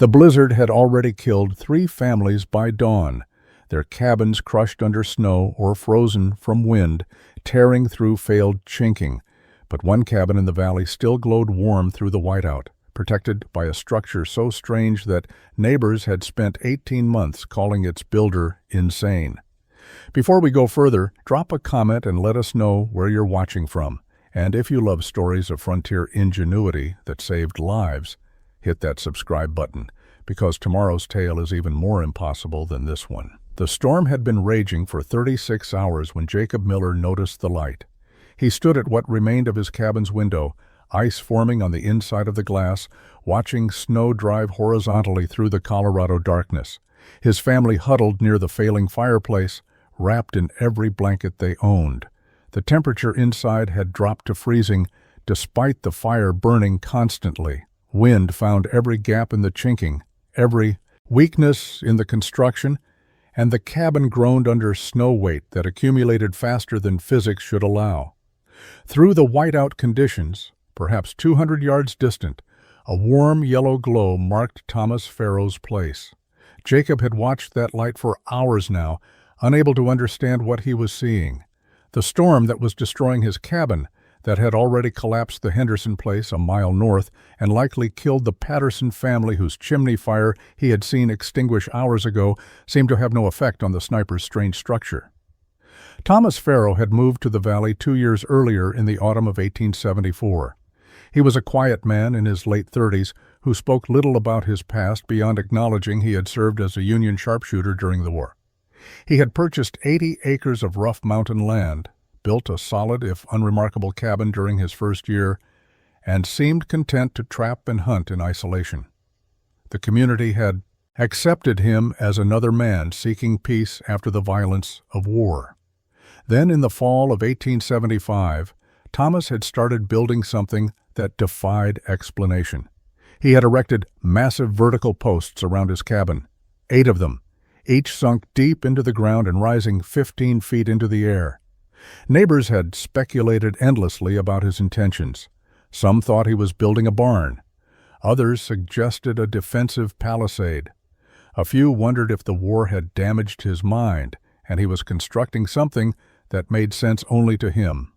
The blizzard had already killed 3 families by dawn, their cabins crushed under snow or frozen from wind, tearing through failed chinking. But one cabin in the valley still glowed warm through the whiteout, protected by a structure so strange that neighbors had spent 18 months calling its builder insane. Before we go further, drop a comment and let us know where you're watching from. And if you love stories of frontier ingenuity that saved lives, hit that subscribe button, because tomorrow's tale is even more impossible than this one. The storm had been raging for 36 hours when Jacob Miller noticed the light. He stood at what remained of his cabin's window, ice forming on the inside of the glass, watching snow drive horizontally through the Colorado darkness. His family huddled near the failing fireplace, wrapped in every blanket they owned. The temperature inside had dropped to freezing, despite the fire burning constantly. Wind found every gap in the chinking, every weakness in the construction, and the cabin groaned under snow weight that accumulated faster than physics should allow. Through the whiteout conditions, perhaps 200 yards distant, a warm yellow glow marked Thomas Farrow's place. Jacob had watched that light for hours now, unable to understand what he was seeing. The storm that was destroying his cabin, that had already collapsed the Henderson place a mile north and likely killed the Patterson family whose chimney fire he had seen extinguish hours ago, seemed to have no effect on the sniper's strange structure. Thomas Farrow had moved to the valley 2 years earlier in the autumn of 1874. He was a quiet man in his late 30s who spoke little about his past beyond acknowledging he had served as a Union sharpshooter during the war. He had purchased 80 acres of rough mountain land, built a solid if unremarkable cabin during his first year, and seemed content to trap and hunt in isolation. The community had accepted him as another man seeking peace after the violence of war. Then in the fall of 1875, Thomas had started building something that defied explanation. He had erected massive vertical posts around his cabin, 8 of them, each sunk deep into the ground and rising 15 feet into the air. Neighbors had speculated endlessly about his intentions. Some thought he was building a barn. Others suggested a defensive palisade. A few wondered if the war had damaged his mind, and he was constructing something that made sense only to him.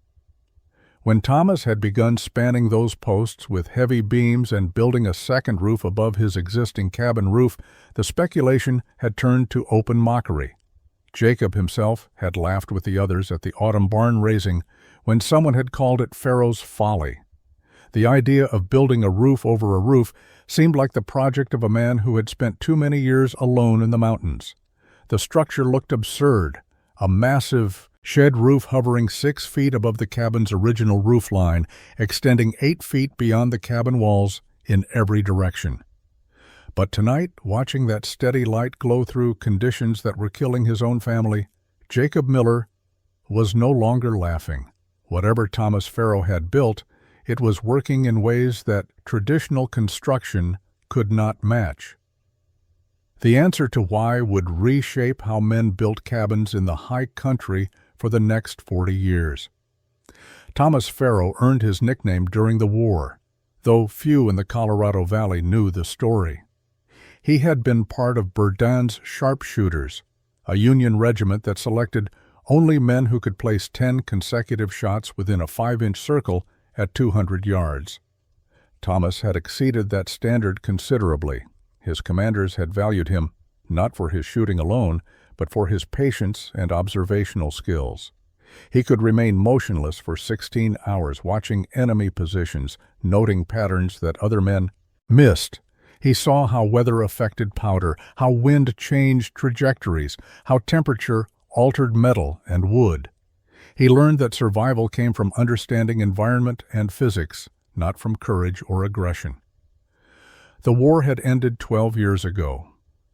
When Thomas had begun spanning those posts with heavy beams and building a second roof above his existing cabin roof, the speculation had turned to open mockery. Jacob himself had laughed with the others at the autumn barn raising when someone had called it Farrow's folly. The idea of building a roof over a roof seemed like the project of a man who had spent too many years alone in the mountains. The structure looked absurd, a massive shed roof hovering 6 feet above the cabin's original roof line, extending 8 feet beyond the cabin walls in every direction. But tonight, watching that steady light glow through conditions that were killing his own family, Jacob Miller was no longer laughing. Whatever Thomas Farrow had built, it was working in ways that traditional construction could not match. The answer to why would reshape how men built cabins in the high country for the next 40 years. Thomas Farrow earned his nickname during the war, though few in the Colorado Valley knew the story. He had been part of Berdan's sharpshooters, a Union regiment that selected only men who could place 10 consecutive shots within a 5-inch circle at 200 yards. Thomas had exceeded that standard considerably. His commanders had valued him, not for his shooting alone, but for his patience and observational skills. He could remain motionless for 16 hours, watching enemy positions, noting patterns that other men missed. He saw how weather affected powder, how wind changed trajectories, how temperature altered metal and wood. He learned that survival came from understanding environment and physics, not from courage or aggression. The war had ended 12 years ago.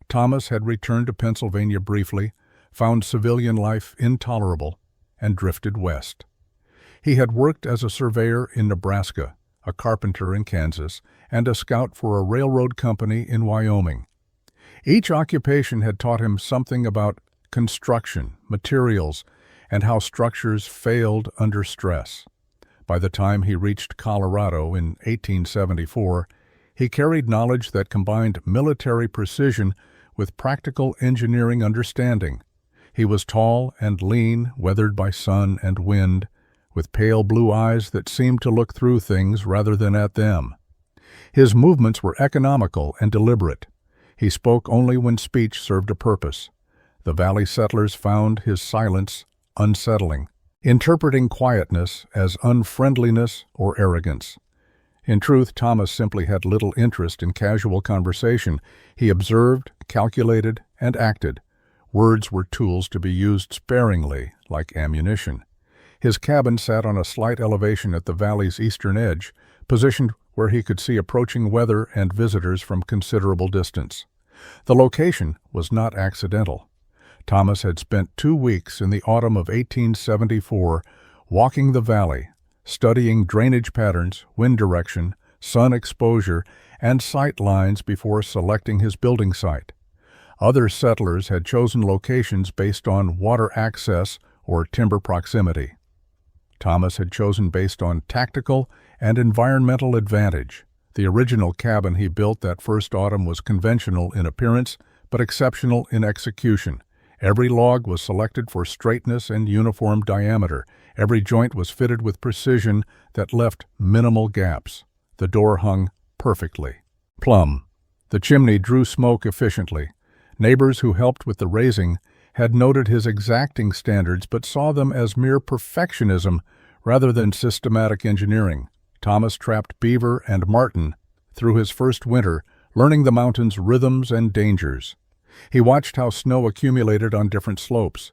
Thomas had returned to Pennsylvania briefly, found civilian life intolerable, and drifted west. He had worked as a surveyor in Nebraska, a carpenter in Kansas, and a scout for a railroad company in Wyoming. Each occupation had taught him something about construction, materials, and how structures failed under stress. By the time he reached Colorado in 1874, He carried knowledge that combined military precision with practical engineering understanding. He was tall and lean, weathered by sun and wind, with pale blue eyes that seemed to look through things rather than at them. His movements were economical and deliberate. He spoke only when speech served a purpose. The valley settlers found his silence unsettling, interpreting quietness as unfriendliness or arrogance. In truth, Thomas simply had little interest in casual conversation. He observed, calculated, and acted. Words were tools to be used sparingly, like ammunition. His cabin sat on a slight elevation at the valley's eastern edge, positioned where he could see approaching weather and visitors from considerable distance. The location was not accidental. Thomas had spent 2 weeks in the autumn of 1874 walking the valley, studying drainage patterns, wind direction, sun exposure, and sight lines before selecting his building site. Other settlers had chosen locations based on water access or timber proximity. Thomas had chosen based on tactical and environmental advantage. The original cabin he built that first autumn was conventional in appearance, but exceptional in execution. Every log was selected for straightness and uniform diameter. Every joint was fitted with precision that left minimal gaps. The door hung perfectly. Plumb. The chimney drew smoke efficiently. Neighbors who helped with the raising had noted his exacting standards but saw them as mere perfectionism rather than systematic engineering. Thomas trapped beaver and marten through his first winter, learning the mountain's rhythms and dangers. He watched how snow accumulated on different slopes.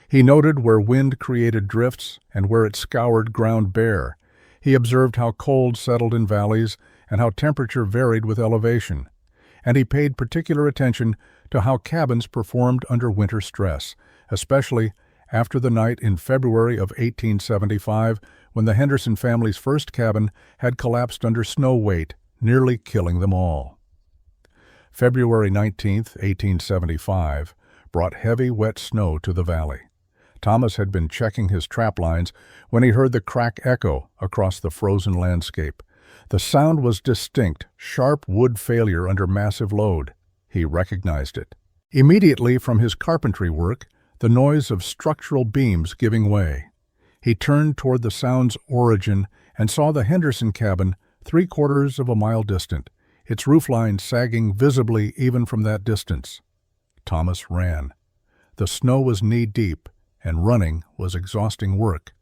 He noted where wind created drifts and where it scoured ground bare. He observed how cold settled in valleys and how temperature varied with elevation. And he paid particular attention to how cabins performed under winter stress, especially after the night in February of 1875 when the Henderson family's first cabin had collapsed under snow weight, nearly killing them all. February 19, 1875, brought heavy, wet snow to the valley. Thomas had been checking his trap lines when he heard the crack echo across the frozen landscape. The sound was distinct, sharp wood failure under massive load. He recognized it. Immediately from his carpentry work, the noise of structural beams giving way. He turned toward the sound's origin and saw the Henderson cabin 3/4 of a mile distant, its roofline sagging visibly even from that distance. Thomas ran. The snow was knee-deep, and running was exhausting work,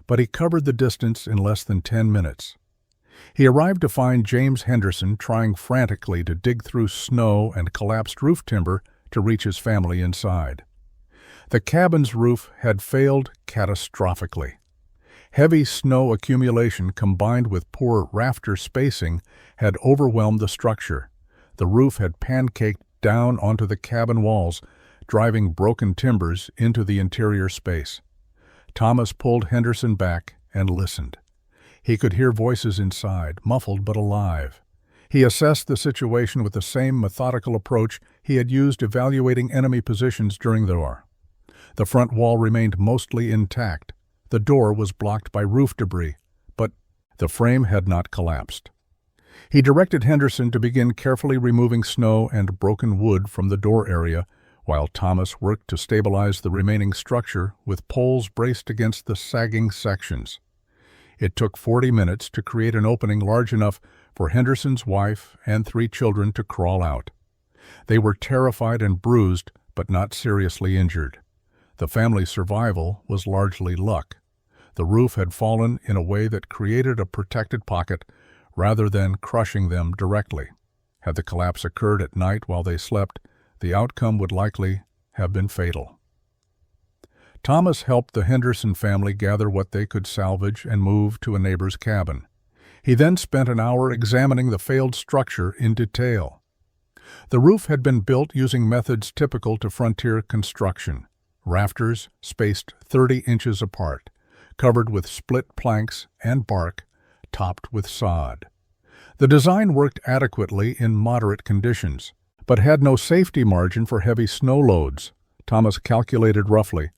but he covered the distance in less than 10 minutes. He arrived to find James Henderson trying frantically to dig through snow and collapsed roof timber to reach his family inside. The cabin's roof had failed catastrophically. Heavy snow accumulation combined with poor rafter spacing had overwhelmed the structure. The roof had pancaked down onto the cabin walls, driving broken timbers into the interior space. Thomas pulled Henderson back and listened. He could hear voices inside, muffled but alive. He assessed the situation with the same methodical approach he had used evaluating enemy positions during the war. The front wall remained mostly intact. The door was blocked by roof debris, but the frame had not collapsed. He directed Henderson to begin carefully removing snow and broken wood from the door area, while Thomas worked to stabilize the remaining structure with poles braced against the sagging sections. It took 40 minutes to create an opening large enough for Henderson's wife and 3 children to crawl out. They were terrified and bruised, but not seriously injured. The family's survival was largely luck. The roof had fallen in a way that created a protected pocket rather than crushing them directly. Had the collapse occurred at night while they slept, the outcome would likely have been fatal. Thomas helped the Henderson family gather what they could salvage and move to a neighbor's cabin. He then spent an hour examining the failed structure in detail. The roof had been built using methods typical to frontier construction. Rafters spaced 30 inches apart, covered with split planks and bark, topped with sod. The design worked adequately in moderate conditions, but had no safety margin for heavy snow loads. Thomas calculated roughly.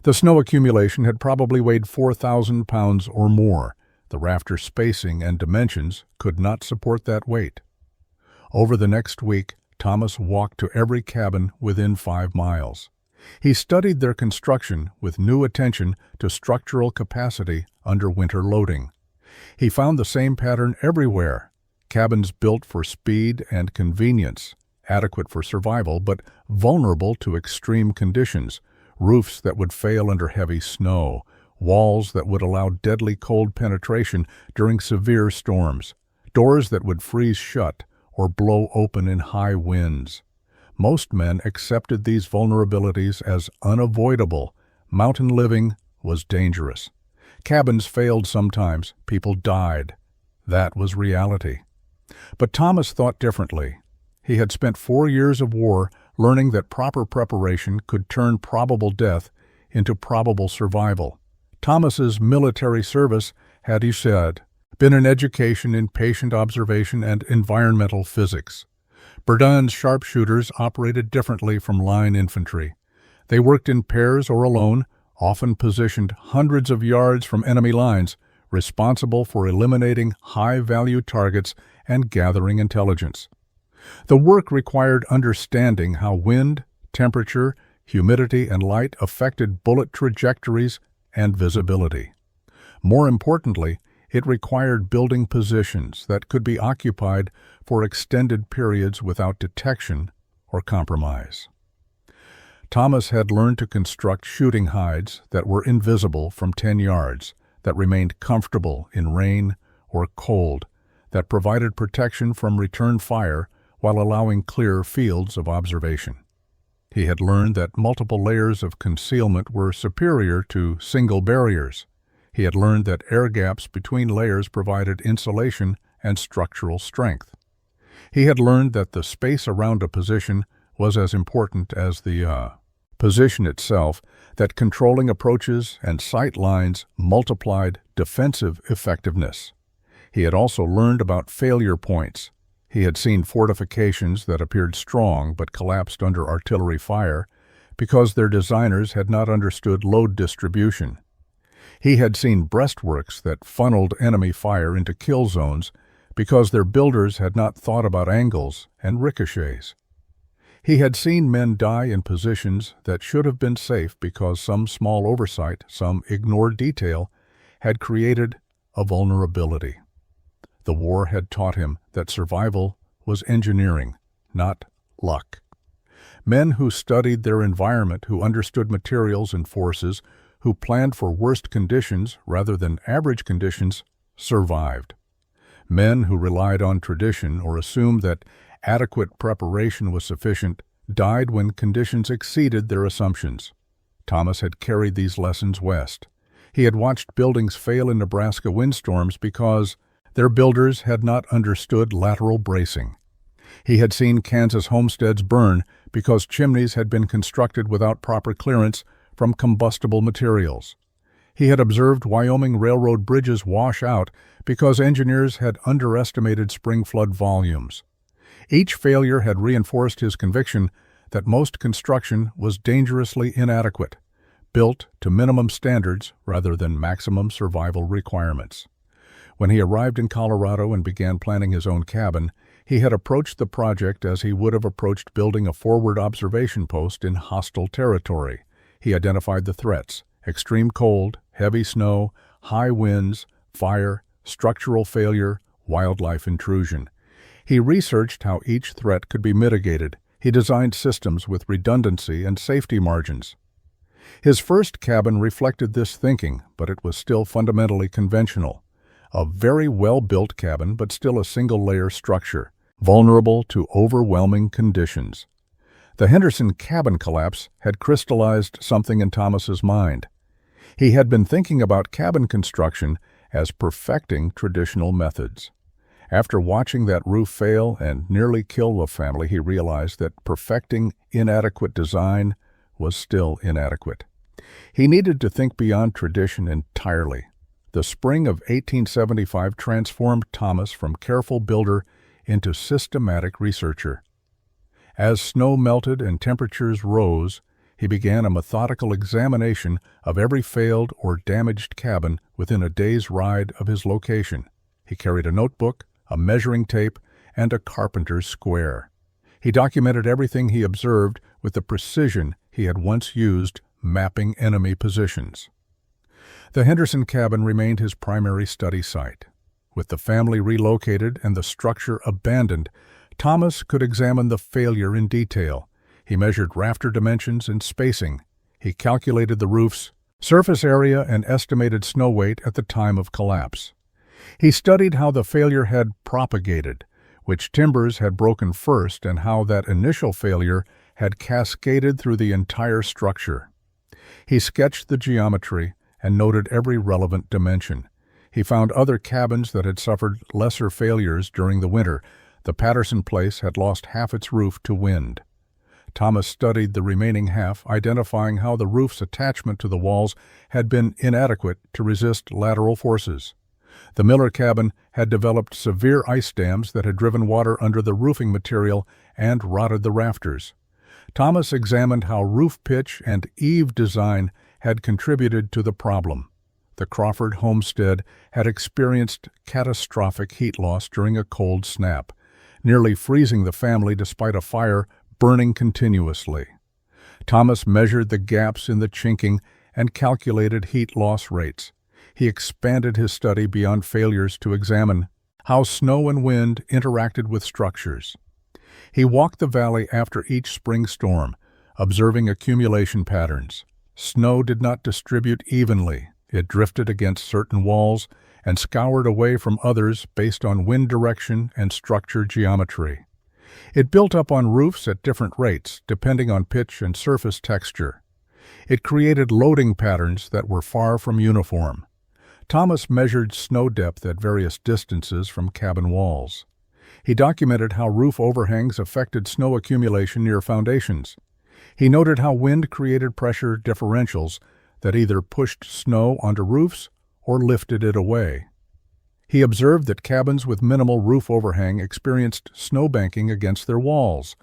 The snow accumulation had probably weighed 4,000 pounds or more. The rafter spacing and dimensions could not support that weight. Over the next week, Thomas walked to every cabin within 5 miles. He studied their construction with new attention to structural capacity under winter loading. He found the same pattern everywhere: cabins built for speed and convenience, adequate for survival but vulnerable to extreme conditions, roofs that would fail under heavy snow, walls that would allow deadly cold penetration during severe storms, doors that would freeze shut or blow open in high winds. Most men accepted these vulnerabilities as unavoidable. Mountain living was dangerous. Cabins failed sometimes. People died. That was reality. But Thomas thought differently. He had spent 4 years of war learning that proper preparation could turn probable death into probable survival. Thomas's military service had, he said, been an education in patient observation and environmental physics. Verdun's sharpshooters operated differently from line infantry. They worked in pairs or alone, often positioned hundreds of yards from enemy lines, responsible for eliminating high-value targets and gathering intelligence. The work required understanding how wind, temperature, humidity, and light affected bullet trajectories and visibility. More importantly, it required building positions that could be occupied for extended periods without detection or compromise. Thomas had learned to construct shooting hides that were invisible from 10 yards, that remained comfortable in rain or cold, that provided protection from return fire while allowing clear fields of observation. He had learned that multiple layers of concealment were superior to single barriers. He had learned that air gaps between layers provided insulation and structural strength. He had learned that the space around a position was as important as the position itself, that controlling approaches and sight lines multiplied defensive effectiveness. He had also learned about failure points. He had seen fortifications that appeared strong but collapsed under artillery fire because their designers had not understood load distribution. He had seen breastworks that funneled enemy fire into kill zones because their builders had not thought about angles and ricochets. He had seen men die in positions that should have been safe because some small oversight, some ignored detail, had created a vulnerability. The war had taught him that survival was engineering, not luck. Men who studied their environment, who understood materials and forces, who planned for worst conditions rather than average conditions, survived. Men who relied on tradition or assumed that adequate preparation was sufficient died when conditions exceeded their assumptions. Thomas had carried these lessons west. He had watched buildings fail in Nebraska windstorms because their builders had not understood lateral bracing. He had seen Kansas homesteads burn because chimneys had been constructed without proper clearance from combustible materials. He had observed Wyoming railroad bridges wash out because engineers had underestimated spring flood volumes. Each failure had reinforced his conviction that most construction was dangerously inadequate, built to minimum standards rather than maximum survival requirements. When he arrived in Colorado and began planning his own cabin, he had approached the project as he would have approached building a forward observation post in hostile territory. He identified the threats: extreme cold, heavy snow, high winds, fire, structural failure, wildlife intrusion. He researched how each threat could be mitigated. He designed systems with redundancy and safety margins. His first cabin reflected this thinking, but it was still fundamentally conventional. A very well-built cabin, but still a single-layer structure, vulnerable to overwhelming conditions. The Henderson cabin collapse had crystallized something in Thomas's mind. He had been thinking about cabin construction as perfecting traditional methods. After watching that roof fail and nearly kill the family, he realized that perfecting inadequate design was still inadequate. He needed to think beyond tradition entirely. The spring of 1875 transformed Thomas from careful builder into systematic researcher. As snow melted and temperatures rose, he began a methodical examination of every failed or damaged cabin within a day's ride of his location. He carried a notebook, a measuring tape, and a carpenter's square. He documented everything he observed with the precision he had once used mapping enemy positions. The Henderson cabin remained his primary study site. With the family relocated and the structure abandoned, Thomas could examine the failure in detail. He measured rafter dimensions and spacing. He calculated the roof's surface area and estimated snow weight at the time of collapse. He studied how the failure had propagated, which timbers had broken first, and how that initial failure had cascaded through the entire structure. He sketched the geometry and noted every relevant dimension. He found other cabins that had suffered lesser failures during the winter. The Patterson place had lost half its roof to wind. Thomas studied the remaining half, identifying how the roof's attachment to the walls had been inadequate to resist lateral forces. The Miller cabin had developed severe ice dams that had driven water under the roofing material and rotted the rafters. Thomas examined how roof pitch and eave design had contributed to the problem. The Crawford homestead had experienced catastrophic heat loss during a cold snap, nearly freezing the family despite a fire burning continuously. Thomas measured the gaps in the chinking and calculated heat loss rates. He expanded his study beyond failures to examine how snow and wind interacted with structures. He walked the valley after each spring storm, observing accumulation patterns. Snow did not distribute evenly. It drifted against certain walls and scoured away from others based on wind direction and structure geometry. It built up on roofs at different rates, depending on pitch and surface texture. It created loading patterns that were far from uniform. Thomas measured snow depth at various distances from cabin walls. He documented how roof overhangs affected snow accumulation near foundations. He noted how wind created pressure differentials that either pushed snow onto roofs or lifted it away. He observed that cabins with minimal roof overhang experienced snowbanking against their walls,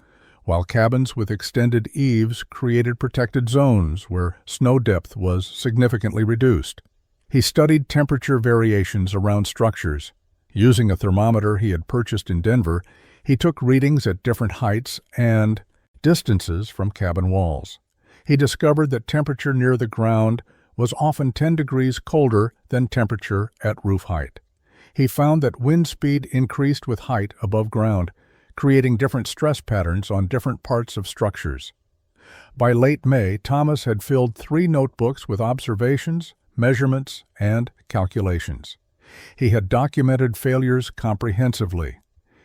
while cabins with extended eaves created protected zones where snow depth was significantly reduced. He studied temperature variations around structures. Using a thermometer he had purchased in Denver, he took readings at different heights and distances from cabin walls. He discovered that temperature near the ground was often 10 degrees colder than temperature at roof height. He found that wind speed increased with height above ground, creating different stress patterns on different parts of structures. By late May, Thomas had filled 3 notebooks with observations, measurements, and calculations. He had documented failures comprehensively.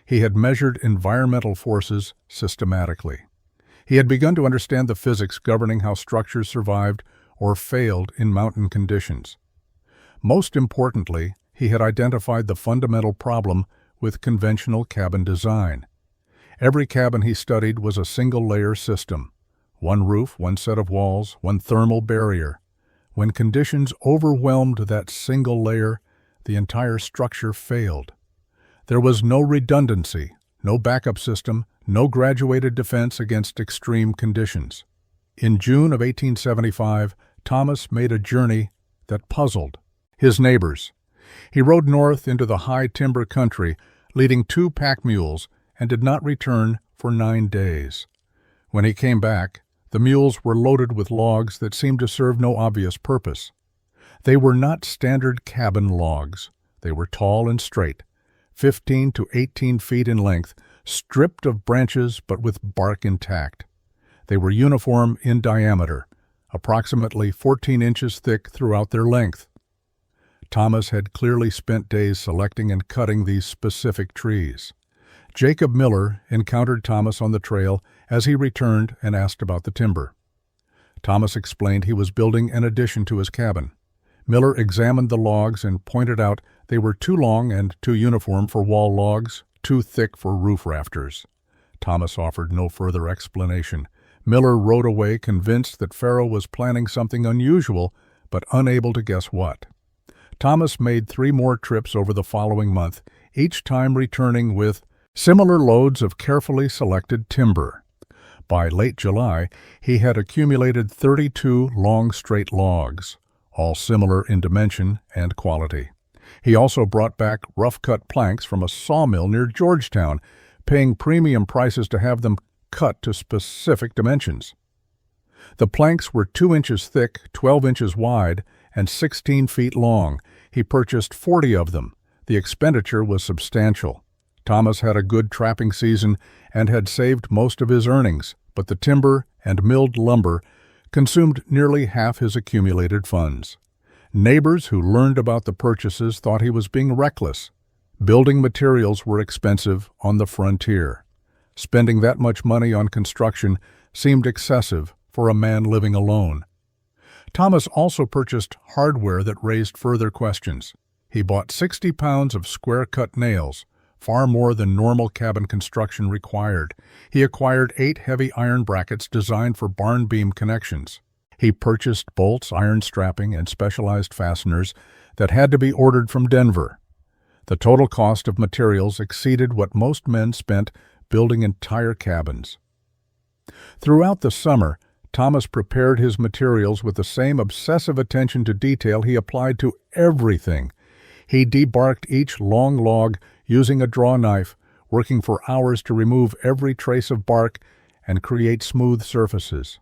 He had measured environmental forces systematically. He had begun to understand the physics governing how structures survived or failed in mountain conditions. Most importantly, he had identified the fundamental problem with conventional cabin design. Every cabin he studied was a single-layer system. One roof, one set of walls, one thermal barrier. When conditions overwhelmed that single layer, the entire structure failed. There was no redundancy, no backup system, no graduated defense against extreme conditions. In June of 1875, Thomas made a journey that puzzled his neighbors. He rode north into the high timber country, leading 2 pack mules, and did not return for 9 days. When he came back, the mules were loaded with logs that seemed to serve no obvious purpose. They were not standard cabin logs. They were tall and straight, 15 to 18 feet in length, stripped of branches but with bark intact. They were uniform in diameter, approximately 14 inches thick throughout their length. Thomas had clearly spent days selecting and cutting these specific trees. Jacob Miller encountered Thomas on the trail as he returned and asked about the timber. Thomas explained he was building an addition to his cabin. Miller examined the logs and pointed out they were too long and too uniform for wall logs, too thick for roof rafters. Thomas offered no further explanation. Miller rode away convinced that Farrow was planning something unusual, but unable to guess what. Thomas made 3 more trips over the following month, each time returning with similar loads of carefully selected timber. By late July, he had accumulated 32 long straight logs, all similar in dimension and quality. He also brought back rough-cut planks from a sawmill near Georgetown paying premium prices to have them cut to specific dimensions. The planks were 2 inches thick, 12 inches wide, and 16 feet long. He purchased 40 of them. The expenditure was substantial. Thomas had a good trapping season and had saved most of his earnings, but the timber and milled lumber consumed nearly half his accumulated funds. Neighbors who learned about the purchases thought he was being reckless. Building materials were expensive on the frontier. Spending that much money on construction seemed excessive for a man living alone. Thomas also purchased hardware that raised further questions. He bought 60 pounds of square-cut nails, far more than normal cabin construction required. He acquired 8 heavy iron brackets designed for barn beam connections. He purchased bolts, iron strapping, and specialized fasteners that had to be ordered from Denver. The total cost of materials exceeded what most men spent building entire cabins. Throughout the summer, Thomas prepared his materials with the same obsessive attention to detail he applied to everything. He debarked each long log using a draw knife, working for hours to remove every trace of bark and create smooth surfaces.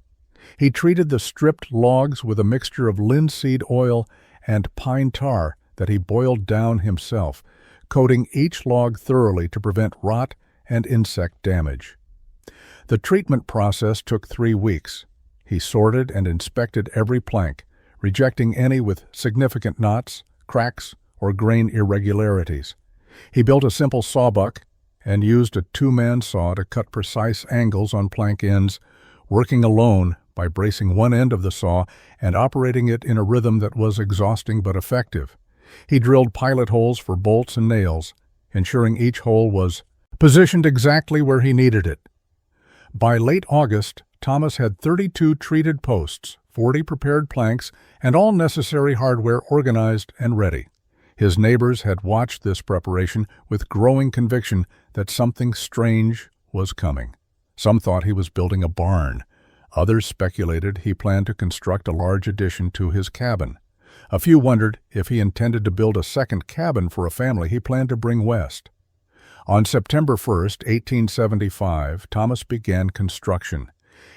He treated the stripped logs with a mixture of linseed oil and pine tar that he boiled down himself, coating each log thoroughly to prevent rot and insect damage. The treatment process took 3 weeks. He sorted and inspected every plank, rejecting any with significant knots, cracks, or grain irregularities. He built a simple sawbuck and used a 2-man saw to cut precise angles on plank ends, working alone by bracing one end of the saw and operating it in a rhythm that was exhausting but effective. He drilled pilot holes for bolts and nails, ensuring each hole was positioned exactly where he needed it. By late August, Thomas had 32 treated posts, 40 prepared planks, and all necessary hardware organized and ready. His neighbors had watched this preparation with growing conviction that something strange was coming. Some thought he was building a barn. Others speculated he planned to construct a large addition to his cabin. A few wondered if he intended to build a second cabin for a family he planned to bring west. On September 1, 1875, Thomas began construction.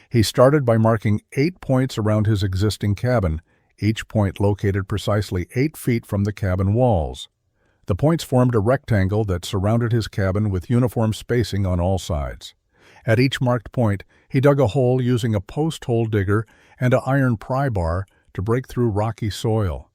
He started by marking 8 points around his existing cabin, each point located precisely 8 feet from the cabin walls. The points formed a rectangle that surrounded his cabin with uniform spacing on all sides. At each marked point, he dug a hole using a post hole digger and an iron pry bar to break through rocky soil.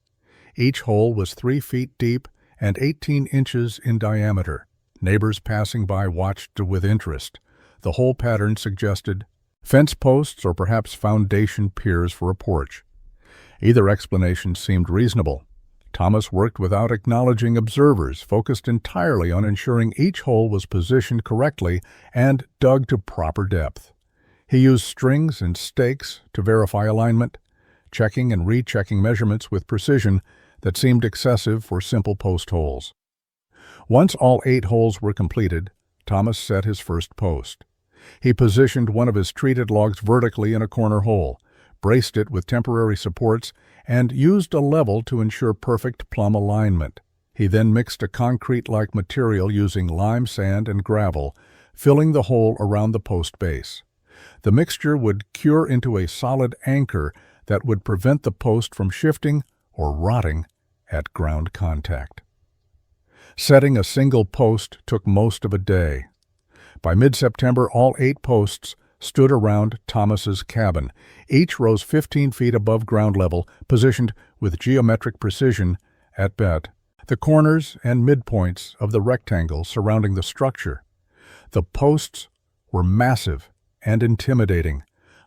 Each hole was 3 feet deep and 18 inches in diameter. Neighbors passing by watched with interest. The hole pattern suggested fence posts or perhaps foundation piers for a porch. Either explanation seemed reasonable. Thomas worked without acknowledging observers, focused entirely on ensuring each hole was positioned correctly and dug to proper depth. He used strings and stakes to verify alignment, checking and rechecking measurements with precision that seemed excessive for simple post holes. Once all 8 holes were completed, Thomas set his first post. He positioned one of his treated logs vertically in a corner hole, braced it with temporary supports, and used a level to ensure perfect plumb alignment. He then mixed a concrete-like material using lime sand and gravel, filling the hole around the post base. The mixture would cure into a solid anchor that would prevent the post from shifting or rotting at ground contact. Setting a single post took most of a day. By mid-September, all 8 posts stood around Thomas's cabin. Each rose 15 feet above ground level, positioned with geometric precision at the corners and midpoints of the rectangle surrounding the structure. The posts were massive and intimidating,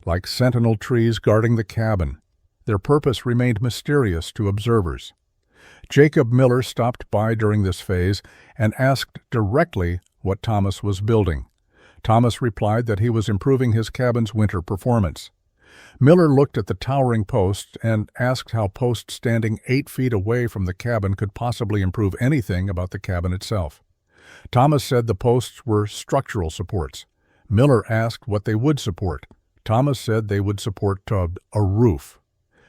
like sentinel trees guarding the cabin. Their purpose remained mysterious to observers. Jacob Miller stopped by during this phase and asked directly what Thomas was building. Thomas replied that he was improving his cabin's winter performance. Miller looked at the towering posts and asked how posts standing 8 feet away from the cabin could possibly improve anything about the cabin itself. Thomas said the posts were structural supports. Miller asked what they would support. Thomas said they would support a roof.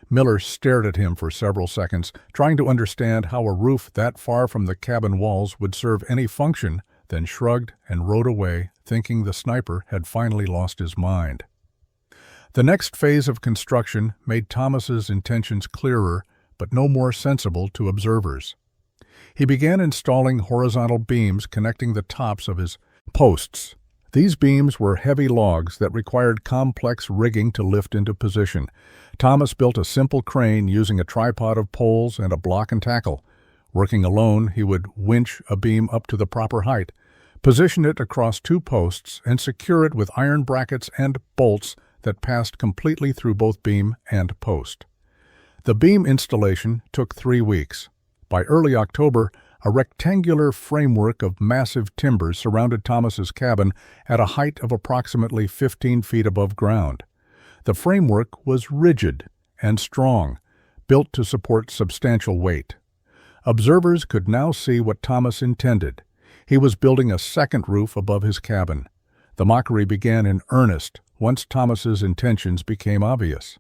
Miller stared at him for several seconds, trying to understand how a roof that far from the cabin walls would serve any function then shrugged and rode away, thinking the sniper had finally lost his mind. The next phase of construction made Thomas's intentions clearer, but no more sensible to observers. He began installing horizontal beams connecting the tops of his posts. These beams were heavy logs that required complex rigging to lift into position. Thomas built a simple crane using a tripod of poles and a block and tackle. Working alone, he would winch a beam up to the proper height, position it across two posts, and secure it with iron brackets and bolts that passed completely through both beam and post. The beam installation took 3 weeks. By early October, a rectangular framework of massive timbers surrounded Thomas's cabin at a height of approximately 15 feet above ground. The framework was rigid and strong, built to support substantial weight. Observers could now see what Thomas intended. He was building a second roof above his cabin. The mockery began in earnest once Thomas's intentions became obvious.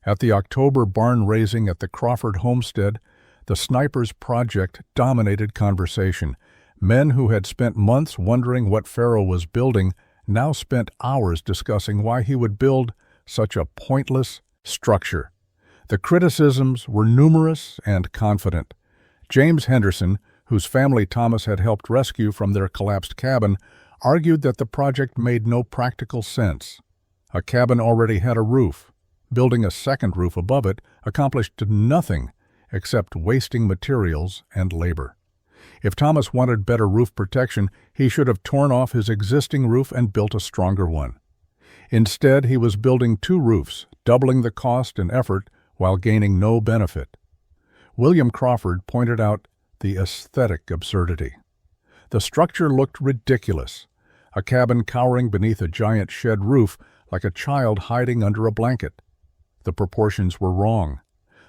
At the October barn raising at the Crawford homestead, the sniper's project dominated conversation. Men who had spent months wondering what Pharaoh was building now spent hours discussing why he would build such a pointless structure. The criticisms were numerous and confident. James Henderson, whose family Thomas had helped rescue from their collapsed cabin, argued that the project made no practical sense. A cabin already had a roof. Building a second roof above it accomplished nothing except wasting materials and labor. If Thomas wanted better roof protection, he should have torn off his existing roof and built a stronger one. Instead, he was building 2 roofs, doubling the cost and effort while gaining no benefit. William Crawford pointed out the aesthetic absurdity. The structure looked ridiculous, a cabin cowering beneath a giant shed roof like a child hiding under a blanket. The proportions were wrong.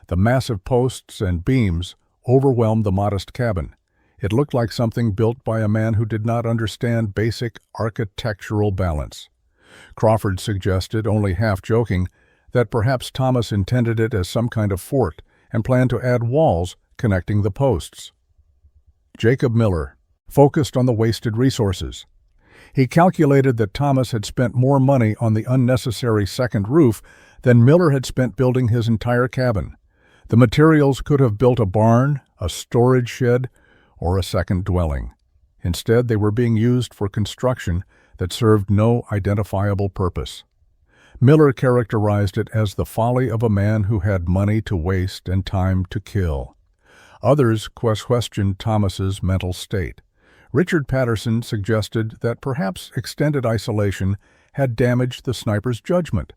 The massive posts and beams overwhelmed the modest cabin. It looked like something built by a man who did not understand basic architectural balance. Crawford suggested, only half joking, that perhaps Thomas intended it as some kind of fort and planned to add walls connecting the posts. Jacob Miller focused on the wasted resources. He calculated that Thomas had spent more money on the unnecessary second roof than Miller had spent building his entire cabin. The materials could have built a barn, a storage shed, or a second dwelling. Instead, they were being used for construction that served no identifiable purpose. Miller characterized it as the folly of a man who had money to waste and time to kill. Others questioned Thomas's mental state. Richard Patterson suggested that perhaps extended isolation had damaged the sniper's judgment.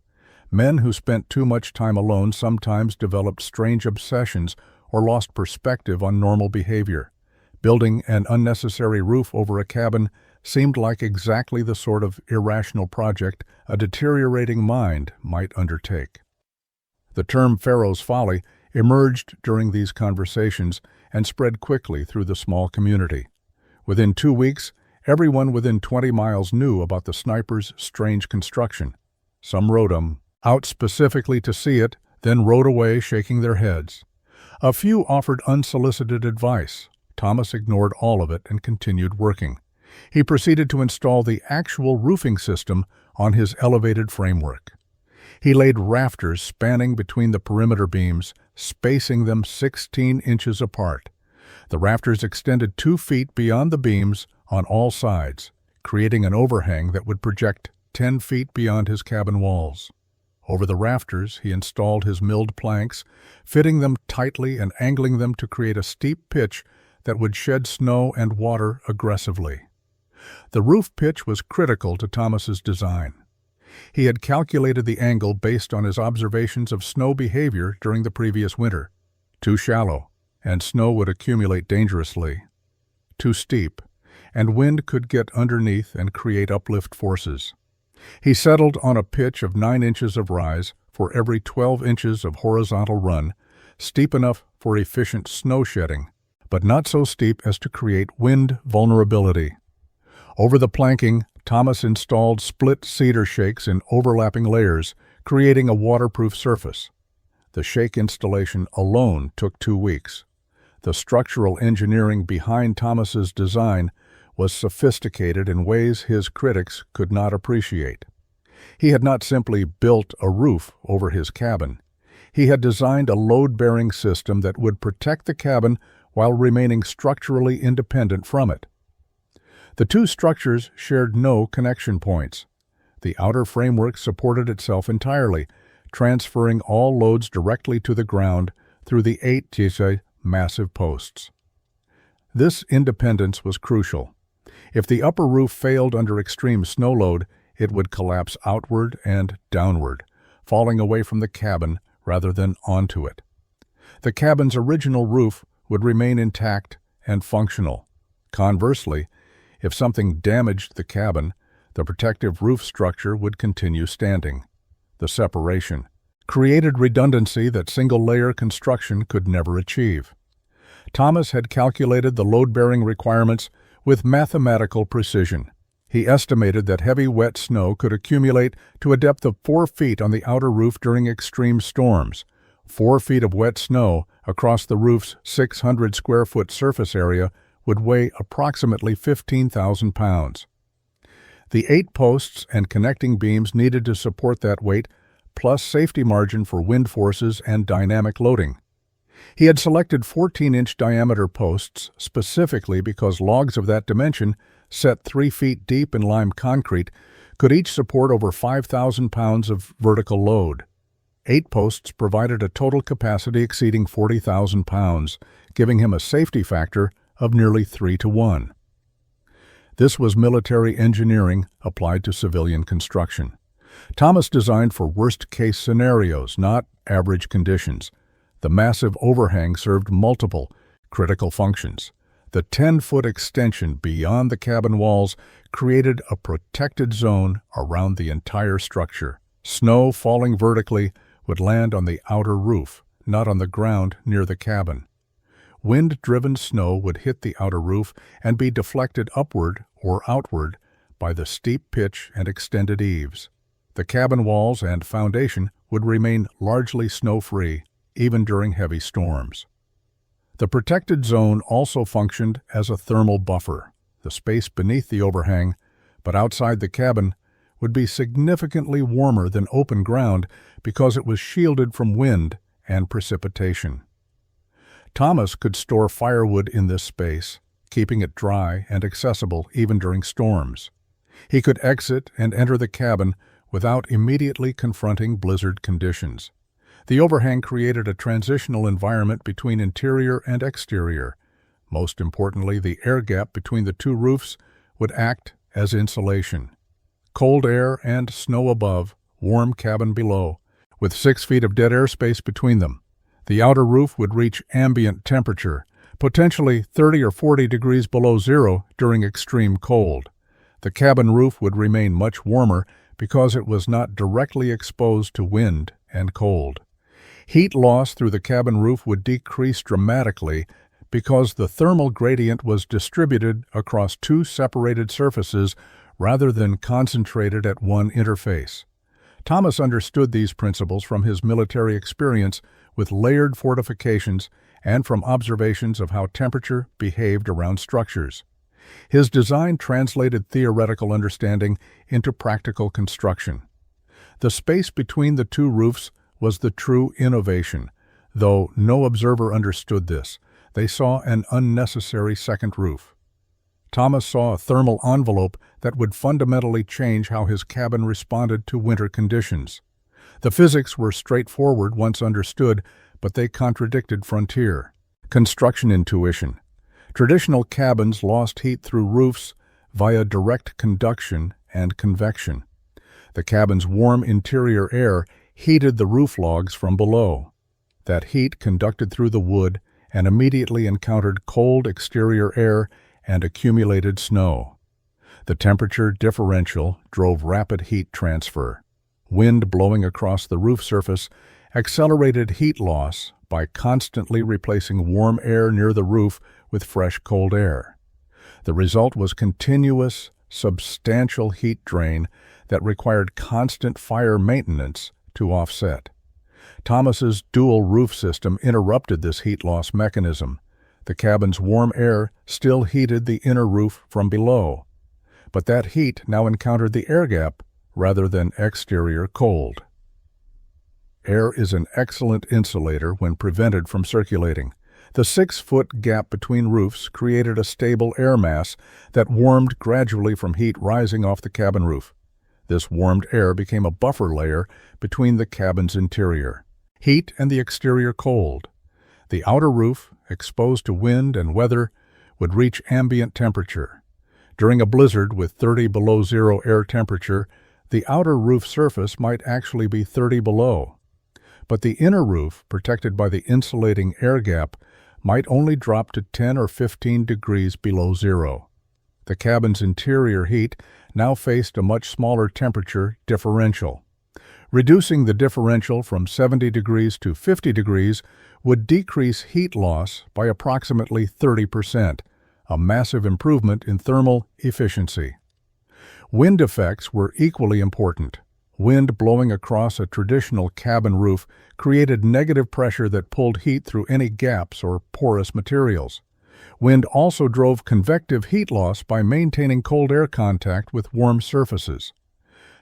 Men who spent too much time alone sometimes developed strange obsessions or lost perspective on normal behavior. Building an unnecessary roof over a cabin seemed like exactly the sort of irrational project a deteriorating mind might undertake. The term Pharaoh's Folly emerged during these conversations and spread quickly through the small community. Within 2 weeks, everyone within 20 miles knew about the sniper's strange construction. Some rode out specifically to see it, then rode away shaking their heads. A few offered unsolicited advice. Thomas ignored all of it and continued working. He proceeded to install the actual roofing system on his elevated framework. He laid rafters spanning between the perimeter beams, spacing them 16 inches apart. The rafters extended 2 feet beyond the beams on all sides, creating an overhang that would project 10 feet beyond his cabin walls. Over the rafters, he installed his milled planks, fitting them tightly and angling them to create a steep pitch that would shed snow and water aggressively. The roof pitch was critical to Thomas's design. He had calculated the angle based on his observations of snow behavior during the previous winter. Too shallow, and snow would accumulate dangerously. Too steep, and wind could get underneath and create uplift forces. He settled on a pitch of 9 inches of rise for every 12 inches of horizontal run, steep enough for efficient snow shedding, but not so steep as to create wind vulnerability. Over the planking, Thomas installed split cedar shakes in overlapping layers, creating a waterproof surface. The shake installation alone took 2 weeks. The structural engineering behind Thomas's design was sophisticated in ways his critics could not appreciate. He had not simply built a roof over his cabin. He had designed a load-bearing system that would protect the cabin while remaining structurally independent from it. The two structures shared no connection points. The outer framework supported itself entirely, transferring all loads directly to the ground through the 8 massive posts. This independence was crucial. If the upper roof failed under extreme snow load, it would collapse outward and downward, falling away from the cabin rather than onto it. The cabin's original roof would remain intact and functional. Conversely, if something damaged the cabin, the protective roof structure would continue standing. The separation created redundancy that single-layer construction could never achieve. Thomas had calculated the load-bearing requirements with mathematical precision. He estimated that heavy, wet snow could accumulate to a depth of 4 feet on the outer roof during extreme storms. 4 feet of wet snow across the roof's 600-square-foot surface area would weigh approximately 15,000 pounds. The 8 posts and connecting beams needed to support that weight, plus safety margin for wind forces and dynamic loading. He had selected 14-inch diameter posts specifically because logs of that dimension, set 3 feet deep in lime concrete, could each support over 5,000 pounds of vertical load. 8 posts provided a total capacity exceeding 40,000 pounds, giving him a safety factor of nearly 3 to 1. This was military engineering applied to civilian construction. Thomas designed for worst-case scenarios, not average conditions. The massive overhang served multiple critical functions. The 10-foot extension beyond the cabin walls created a protected zone around the entire structure. Snow falling vertically would land on the outer roof, not on the ground near the cabin. Wind-driven snow would hit the outer roof and be deflected upward or outward by the steep pitch and extended eaves. The cabin walls and foundation would remain largely snow-free, even during heavy storms. The protected zone also functioned as a thermal buffer. The space beneath the overhang, but outside the cabin, would be significantly warmer than open ground because it was shielded from wind and precipitation. Thomas could store firewood in this space, keeping it dry and accessible even during storms. He could exit and enter the cabin without immediately confronting blizzard conditions. The overhang created a transitional environment between interior and exterior. Most importantly, the air gap between the two roofs would act as insulation. Cold air and snow above, warm cabin below, with 6 feet of dead airspace between them. The outer roof would reach ambient temperature, potentially 30 or 40 degrees below zero during extreme cold. The cabin roof would remain much warmer because it was not directly exposed to wind and cold. Heat loss through the cabin roof would decrease dramatically because the thermal gradient was distributed across 2 separated surfaces rather than concentrated at one interface. Thomas understood these principles from his military experience with layered fortifications and from observations of how temperature behaved around structures. His design translated theoretical understanding into practical construction. The space between the two roofs was the true innovation. Though no observer understood this, they saw an unnecessary second roof. Thomas saw a thermal envelope that would fundamentally change how his cabin responded to winter conditions. The physics were straightforward once understood, but they contradicted frontier construction intuition. Traditional cabins lost heat through roofs via direct conduction and convection. The cabin's warm interior air heated the roof logs from below. That heat conducted through the wood and immediately encountered cold exterior air and accumulated snow. The temperature differential drove rapid heat transfer. Wind blowing across the roof surface accelerated heat loss by constantly replacing warm air near the roof with fresh cold air. The result was continuous, substantial heat drain that required constant fire maintenance to offset. Thomas's dual roof system interrupted this heat loss mechanism. The cabin's warm air still heated the inner roof from below, but that heat now encountered the air gap rather than exterior cold. Air is an excellent insulator when prevented from circulating. The 6-foot gap between roofs created a stable air mass that warmed gradually from heat rising off the cabin roof. This warmed air became a buffer layer between the cabin's interior, heat and the exterior cold. The outer roof, exposed to wind and weather, would reach ambient temperature. During a blizzard with 30 below zero air temperature, the outer roof surface might actually be 30 below. But the inner roof, protected by the insulating air gap, might only drop to 10 or 15 degrees below zero. The cabin's interior heat now faced a much smaller temperature differential. Reducing the differential from 70 degrees to 50 degrees would decrease heat loss by approximately 30%, a massive improvement in thermal efficiency. Wind effects were equally important. Wind blowing across a traditional cabin roof created negative pressure that pulled heat through any gaps or porous materials. Wind also drove convective heat loss by maintaining cold air contact with warm surfaces.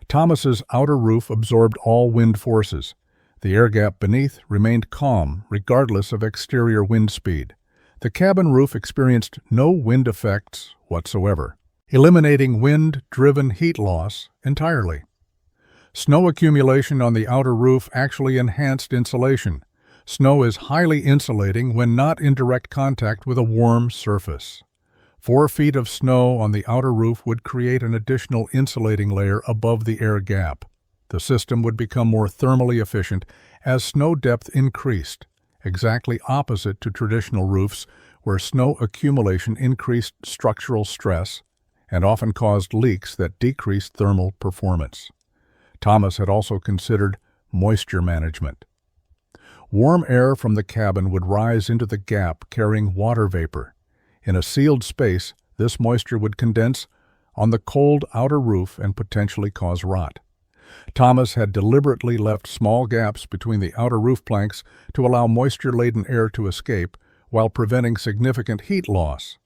Thomas's outer roof absorbed all wind forces. The air gap beneath remained calm regardless of exterior wind speed. The cabin roof experienced no wind effects whatsoever, eliminating wind-driven heat loss entirely. Snow accumulation on the outer roof actually enhanced insulation. Snow is highly insulating when not in direct contact with a warm surface. 4 feet of snow on the outer roof would create an additional insulating layer above the air gap. The system would become more thermally efficient as snow depth increased, exactly opposite to traditional roofs where snow accumulation increased structural stress and often caused leaks that decreased thermal performance. Thomas had also considered moisture management. Warm air from the cabin would rise into the gap carrying water vapor. In a sealed space, this moisture would condense on the cold outer roof and potentially cause rot. Thomas had deliberately left small gaps between the outer roof planks to allow moisture-laden air to escape while preventing significant heat loss.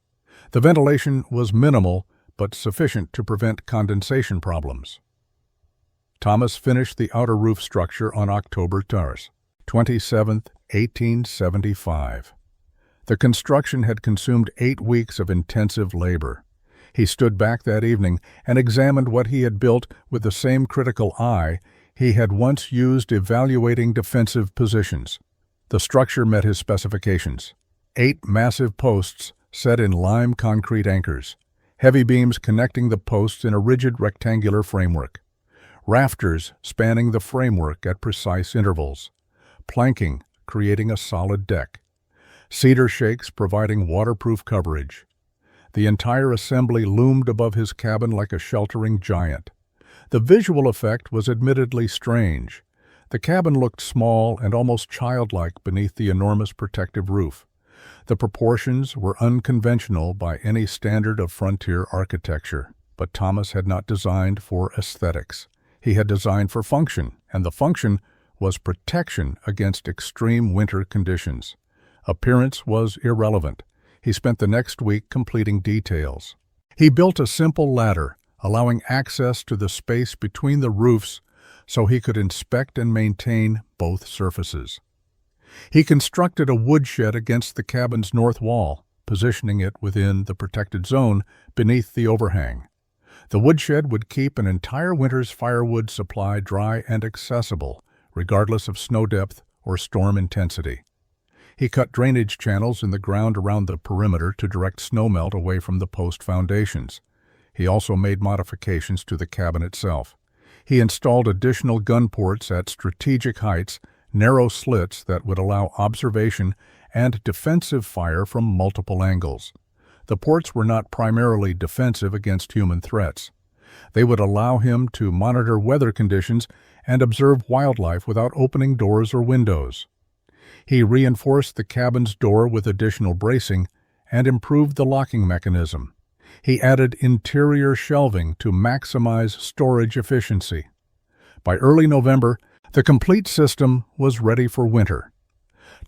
The ventilation was minimal but sufficient to prevent condensation problems. Thomas finished the outer roof structure on October 27, 1875. The construction had consumed 8 weeks of intensive labor. He stood back that evening and examined what he had built with the same critical eye he had once used evaluating defensive positions. The structure met his specifications. 8 massive posts set in lime concrete anchors, heavy beams connecting the posts in a rigid rectangular framework, rafters spanning the framework at precise intervals, planking creating a solid deck, cedar shakes providing waterproof coverage. The entire assembly loomed above his cabin like a sheltering giant. The visual effect was admittedly strange. The cabin looked small and almost childlike beneath the enormous protective roof. The proportions were unconventional by any standard of frontier architecture, but Thomas had not designed for aesthetics. He had designed for function, and the function was protection against extreme winter conditions. Appearance was irrelevant. He spent the next week completing details. He built a simple ladder, allowing access to the space between the roofs so he could inspect and maintain both surfaces. He constructed a woodshed against the cabin's north wall, positioning it within the protected zone beneath the overhang. The woodshed would keep an entire winter's firewood supply dry and accessible, regardless of snow depth or storm intensity. He cut drainage channels in the ground around the perimeter to direct snowmelt away from the post foundations. He also made modifications to the cabin itself. He installed additional gun ports at strategic heights, narrow slits that would allow observation and defensive fire from multiple angles. The ports were not primarily defensive against human threats. They would allow him to monitor weather conditions and observe wildlife without opening doors or windows. He reinforced the cabin's door with additional bracing and improved the locking mechanism. He added interior shelving to maximize storage efficiency. By early November, the complete system was ready for winter.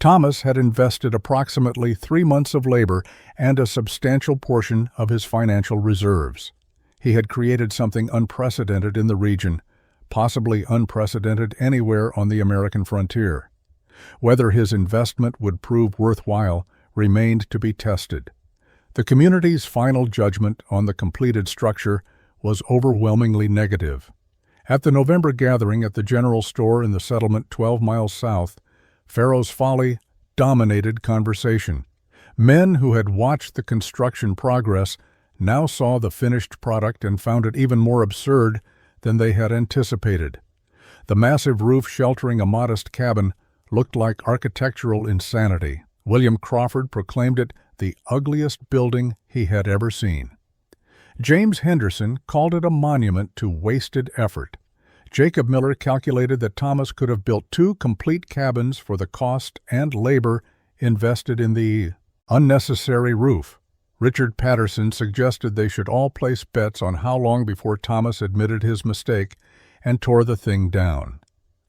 Thomas had invested approximately 3 months of labor and a substantial portion of his financial reserves. He had created something unprecedented in the region, possibly unprecedented anywhere on the American frontier. Whether his investment would prove worthwhile remained to be tested. The community's final judgment on the completed structure was overwhelmingly negative. At the November gathering at the general store in the settlement 12 miles south, Pharaoh's Folly dominated conversation. Men who had watched the construction progress now saw the finished product and found it even more absurd than they had anticipated. The massive roof sheltering a modest cabin looked like architectural insanity. William Crawford proclaimed it the ugliest building he had ever seen. James Henderson called it a monument to wasted effort. Jacob Miller calculated that Thomas could have built 2 complete cabins for the cost and labor invested in the unnecessary roof. Richard Patterson suggested they should all place bets on how long before Thomas admitted his mistake and tore the thing down.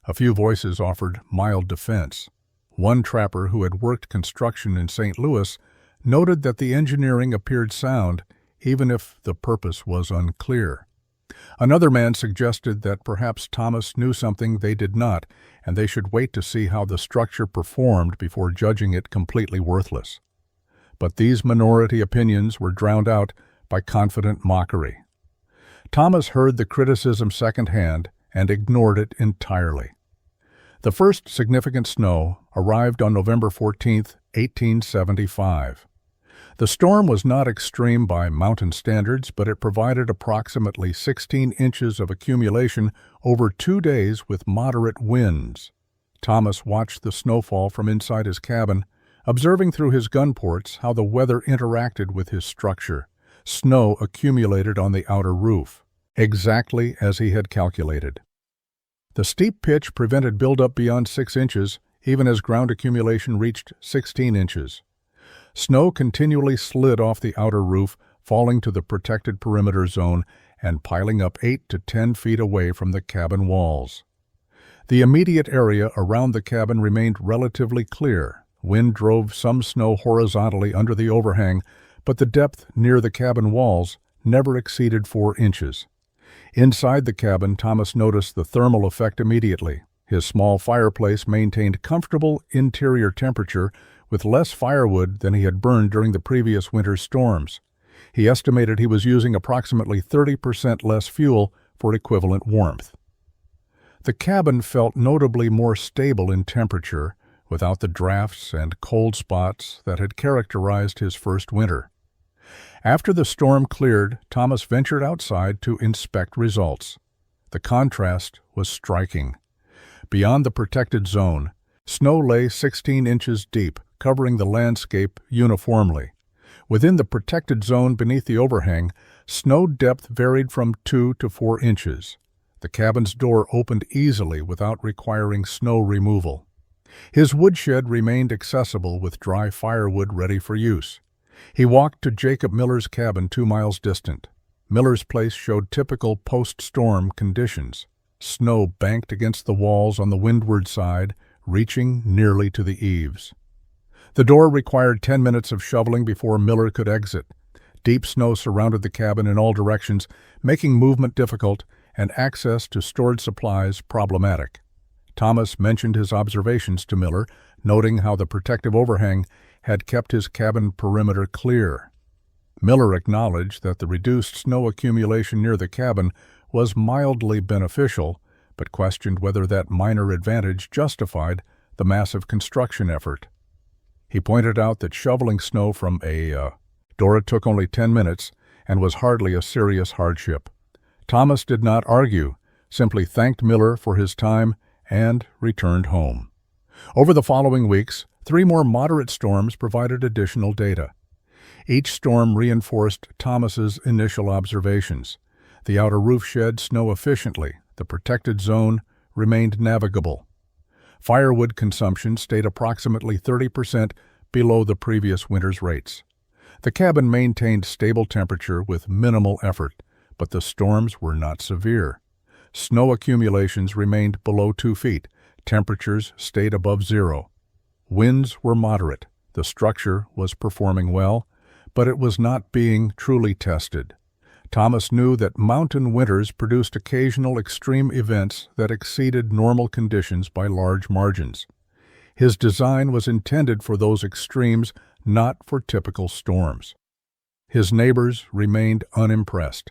A few voices offered mild defense. One trapper who had worked construction in St. Louis noted that the engineering appeared sound, even if the purpose was unclear. Another man suggested that perhaps Thomas knew something they did not, and they should wait to see how the structure performed before judging it completely worthless. But these minority opinions were drowned out by confident mockery. Thomas heard the criticism secondhand and ignored it entirely. The first significant snow arrived on November 14, 1875. The storm was not extreme by mountain standards, but it provided approximately 16 inches of accumulation over 2 days with moderate winds. Thomas watched the snowfall from inside his cabin, observing through his gun ports how the weather interacted with his structure. Snow accumulated on the outer roof, exactly as he had calculated. The steep pitch prevented buildup beyond 6 inches, even as ground accumulation reached 16 inches. Snow continually slid off the outer roof, falling to the protected perimeter zone and piling up 8 to 10 feet away from the cabin walls. The immediate area around the cabin remained relatively clear. Wind drove some snow horizontally under the overhang, but the depth near the cabin walls never exceeded 4 inches. Inside the cabin, Thomas noticed the thermal effect immediately. His small fireplace maintained comfortable interior temperature with less firewood than he had burned during the previous winter's storms. He estimated he was using approximately 30% less fuel for equivalent warmth. The cabin felt notably more stable in temperature, without the drafts and cold spots that had characterized his first winter. After the storm cleared, Thomas ventured outside to inspect results. The contrast was striking. Beyond the protected zone, snow lay 16 inches deep, covering the landscape uniformly. Within the protected zone beneath the overhang, snow depth varied from 2 to 4 inches. The cabin's door opened easily without requiring snow removal. His woodshed remained accessible with dry firewood ready for use. He walked to Jacob Miller's cabin 2 miles distant. Miller's place showed typical post-storm conditions. Snow banked against the walls on the windward side, reaching nearly to the eaves. The door required 10 minutes of shoveling before Miller could exit. Deep snow surrounded the cabin in all directions, making movement difficult and access to stored supplies problematic. Thomas mentioned his observations to Miller, noting how the protective overhang had kept his cabin perimeter clear. Miller acknowledged that the reduced snow accumulation near the cabin was mildly beneficial, but questioned whether that minor advantage justified the massive construction effort. He pointed out that shoveling snow from a door took only 10 minutes and was hardly a serious hardship. Thomas did not argue, simply thanked Miller for his time and returned home. Over the following weeks, 3 more moderate storms provided additional data. Each storm reinforced Thomas's initial observations. The outer roof shed snow efficiently. The protected zone remained navigable. Firewood consumption stayed approximately 30% below the previous winter's rates. The cabin maintained stable temperature with minimal effort, but the storms were not severe. Snow accumulations remained below 2 feet. Temperatures stayed above zero. Winds were moderate. The structure was performing well, but it was not being truly tested. Thomas knew that mountain winters produced occasional extreme events that exceeded normal conditions by large margins. His design was intended for those extremes, not for typical storms. His neighbors remained unimpressed.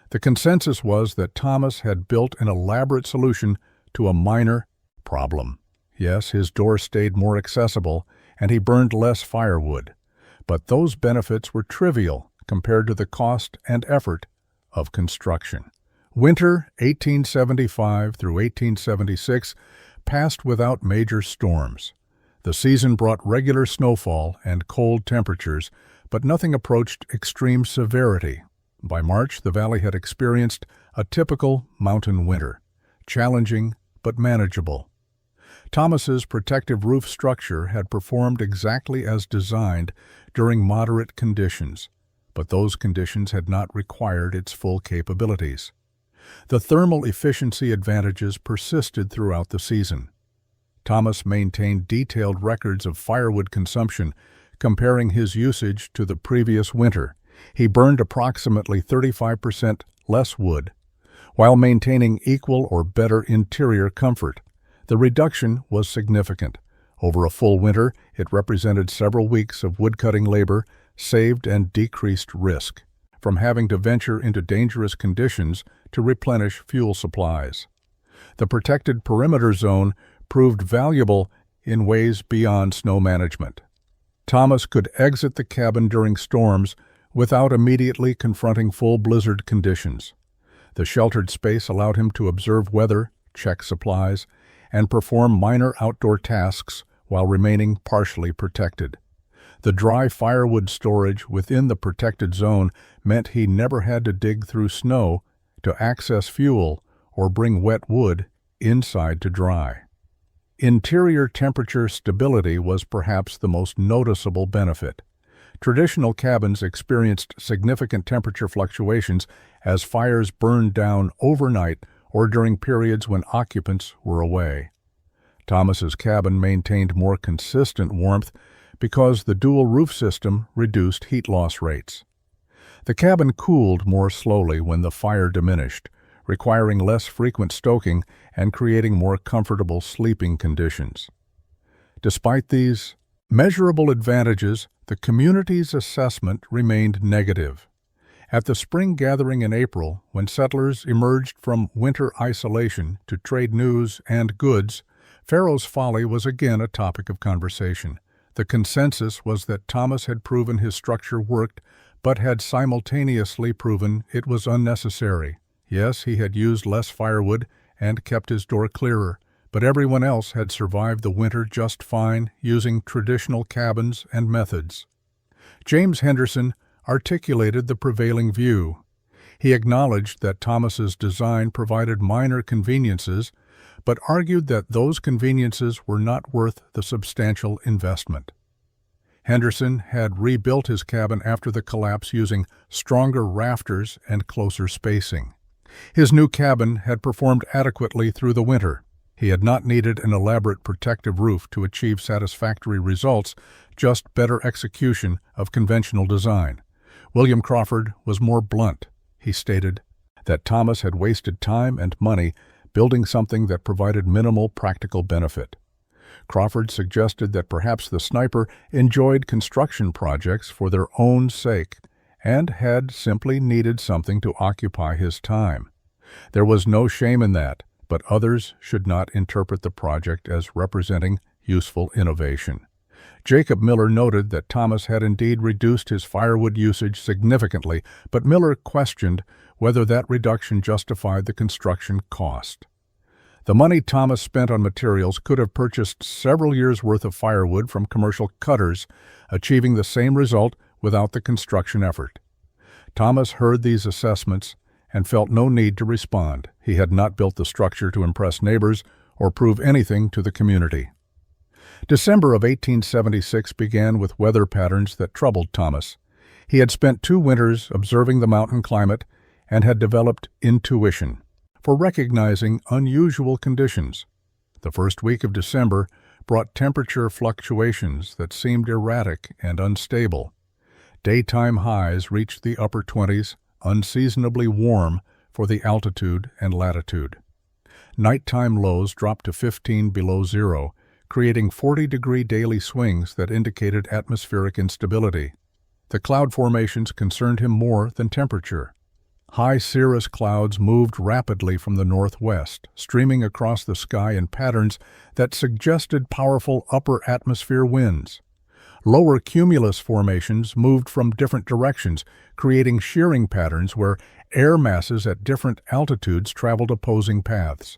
The consensus was that Thomas had built an elaborate solution to a minor problem. Yes, his door stayed more accessible, and he burned less firewood. But those benefits were trivial compared to the cost and effort of construction. Winter 1875 through 1876 passed without major storms. The season brought regular snowfall and cold temperatures, but nothing approached extreme severity. By March, the valley had experienced a typical mountain winter, challenging but manageable. Thomas's protective roof structure had performed exactly as designed during moderate conditions, but those conditions had not required its full capabilities. The thermal efficiency advantages persisted throughout the season. Thomas maintained detailed records of firewood consumption, comparing his usage to the previous winter. He burned approximately 35% less wood, while maintaining equal or better interior comfort. The reduction was significant. Over a full winter, it represented several weeks of woodcutting labor, saved and decreased risk, from having to venture into dangerous conditions to replenish fuel supplies. The protected perimeter zone proved valuable in ways beyond snow management. Thomas could exit the cabin during storms without immediately confronting full blizzard conditions. The sheltered space allowed him to observe weather, check supplies, and perform minor outdoor tasks while remaining partially protected. The dry firewood storage within the protected zone meant he never had to dig through snow to access fuel or bring wet wood inside to dry. Interior temperature stability was perhaps the most noticeable benefit. Traditional cabins experienced significant temperature fluctuations as fires burned down overnight or during periods when occupants were away. Thomas's cabin maintained more consistent warmth because the dual roof system reduced heat loss rates. The cabin cooled more slowly when the fire diminished, requiring less frequent stoking and creating more comfortable sleeping conditions. Despite these measurable advantages, the community's assessment remained negative. At the spring gathering in April, when settlers emerged from winter isolation to trade news and goods, Pharaoh's Folly was again a topic of conversation. The consensus was that Thomas had proven his structure worked, but had simultaneously proven it was unnecessary. Yes, he had used less firewood and kept his door clearer, but everyone else had survived the winter just fine using traditional cabins and methods. James Henderson articulated the prevailing view. He acknowledged that Thomas's design provided minor conveniences, but argued that those conveniences were not worth the substantial investment. Henderson had rebuilt his cabin after the collapse using stronger rafters and closer spacing. His new cabin had performed adequately through the winter. He had not needed an elaborate protective roof to achieve satisfactory results, just better execution of conventional design. William Crawford was more blunt. He stated that Thomas had wasted time and money building something that provided minimal practical benefit. Crawford suggested that perhaps the sniper enjoyed construction projects for their own sake and had simply needed something to occupy his time. There was no shame in that, but others should not interpret the project as representing useful innovation. Jacob Miller noted that Thomas had indeed reduced his firewood usage significantly, but Miller questioned whether that reduction justified the construction cost. The money Thomas spent on materials could have purchased several years' worth of firewood from commercial cutters, achieving the same result without the construction effort. Thomas heard these assessments and felt no need to respond. He had not built the structure to impress neighbors or prove anything to the community. December of 1876 began with weather patterns that troubled Thomas. He had spent 2 winters observing the mountain climate and had developed intuition for recognizing unusual conditions. The first week of December brought temperature fluctuations that seemed erratic and unstable. Daytime highs reached the upper 20s, unseasonably warm for the altitude and latitude. Nighttime lows dropped to 15 below zero, creating 40-degree daily swings that indicated atmospheric instability. The cloud formations concerned him more than temperature. High cirrus clouds moved rapidly from the northwest, streaming across the sky in patterns that suggested powerful upper atmosphere winds. Lower cumulus formations moved from different directions, creating shearing patterns where air masses at different altitudes traveled opposing paths.